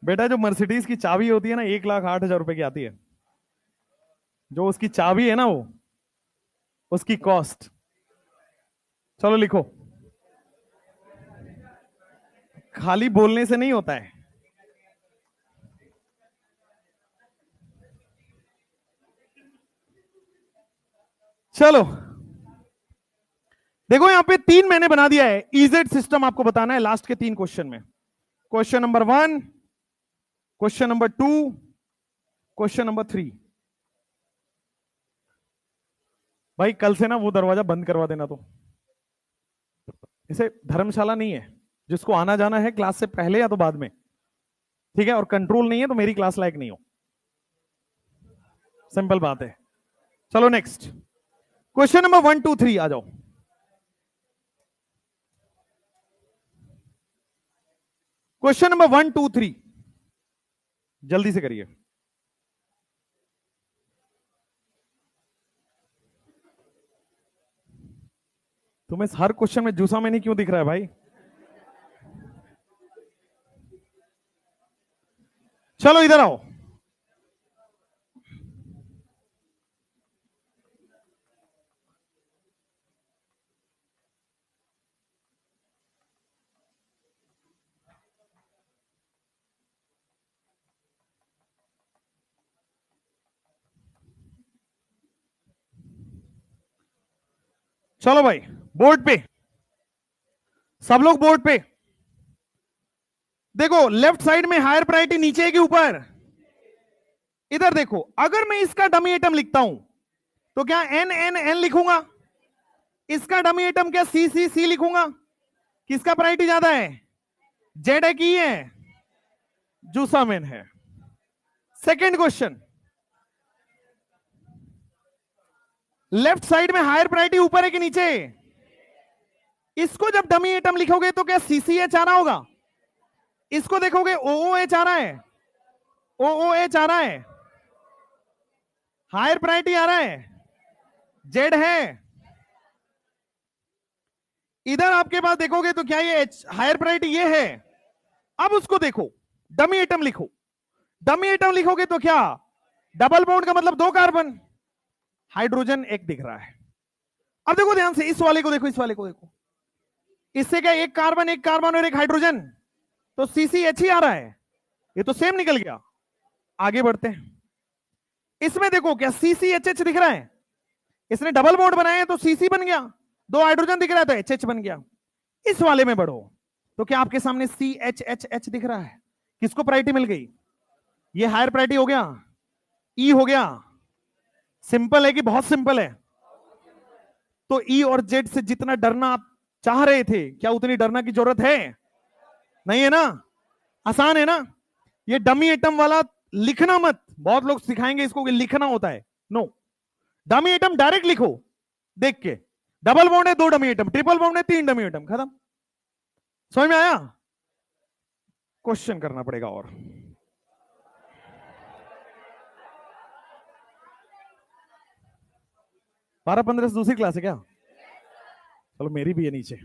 S1: बेटा जो मर्सिडीज की चाबी होती है ना, 1,08,000 रुपए की आती है। जो उसकी चाबी है ना, वो उसकी कॉस्ट, चलो लिखो। खाली बोलने से नहीं होता है। चलो देखो यहां पे 3 मैंने बना दिया है, इजेड सिस्टम आपको बताना है लास्ट के 3 क्वेश्चन में। Question number 1, question number 2, question number 3। भाई कल से ना वो दरवाजा बंद करवा देना, तो इसे धर्मशाला नहीं है, जिसको आना जाना है क्लास से पहले या तो बाद में, ठीक है, और कंट्रोल नहीं है तो मेरी क्लास लायक नहीं हो, सिंपल बात है। चलो नेक्स्ट क्वेश्चन नंबर 1 2 3 आ जाओ। क्वेश्चन नंबर 1 2 3 जल्दी से करिए। तुम्हें हर क्वेश्चन में जूसा में नहीं क्यों दिख रहा है भाई? चलो इधर आओ। चलो भाई बोर्ड पे, सब लोग बोर्ड पे देखो। लेफ्ट साइड में हायर प्रायोरिटी नीचे है कि ऊपर? इधर देखो, अगर मैं इसका डमी एटम लिखता हूं तो क्या एन एन एन लिखूंगा? इसका डमी एटम क्या सी सी सी लिखूंगा? किसका प्रायोरिटी ज्यादा है? जेड है कि ई है? जूसामेन है। सेकेंड क्वेश्चन, लेफ्ट साइड में हायर प्रायोरिटी ऊपर है कि नीचे? इसको जब डमी एटम लिखोगे तो क्या सीसीएच आ रहा होगा? इसको देखोगे ओओएच आ रहा है, ओओएच आ रहा है, हायर प्रायोरिटी आ रहा है, जेड है। इधर आपके पास देखोगे तो क्या ये हायर प्रायोरिटी ये है। अब उसको देखो, डमी एटम लिखो। डमी एटम लिखोगे तो क्या डबल बॉन्ड का मतलब 2 कार्बन, हाइड्रोजन एक दिख रहा है। अब देखो ध्यान से, इस वाले को देखो, इस वाले को देखो, इससे क्या एक कार्बन और एक हाइड्रोजन, तो सीसीएच ही आ रहा है, ये तो सेम निकल गया। आगे बढ़ते हैं, इसमें देखो क्या सीसीएचएच दिख रहा है, इसने डबल बॉन्ड बनाया है तो सीसी बन गया, 2 हाइड्रोजन दिख रहा है तो एचएच बन गया। इस वाले में बढ़ो तो क्या आपके सामने सी एच एच एच दिख रहा है? किसको प्रायोरिटी मिल गई? ये हायर प्रायोरिटी हो गया, ई हो गया। सिंपल है कि बहुत सिंपल है? तो ई और जेड से जितना डरना आप चाह रहे थे, क्या उतनी डरना की जरूरत है? नहीं है ना? आसान है ना? ये डमी एटम वाला लिखना मत, बहुत लोग सिखाएंगे इसको कि लिखना होता है। नो, डमी एटम डायरेक्ट लिखो देख के। डबल बॉन्ड है 2 डमी एटम, ट्रिपल बॉन्ड है 3 डमी एटम, खत्म। समझ में आया? क्वेश्चन करना पड़ेगा और 12 15 से दूसरी क्लास है क्या? चलो मेरी भी है नीचे।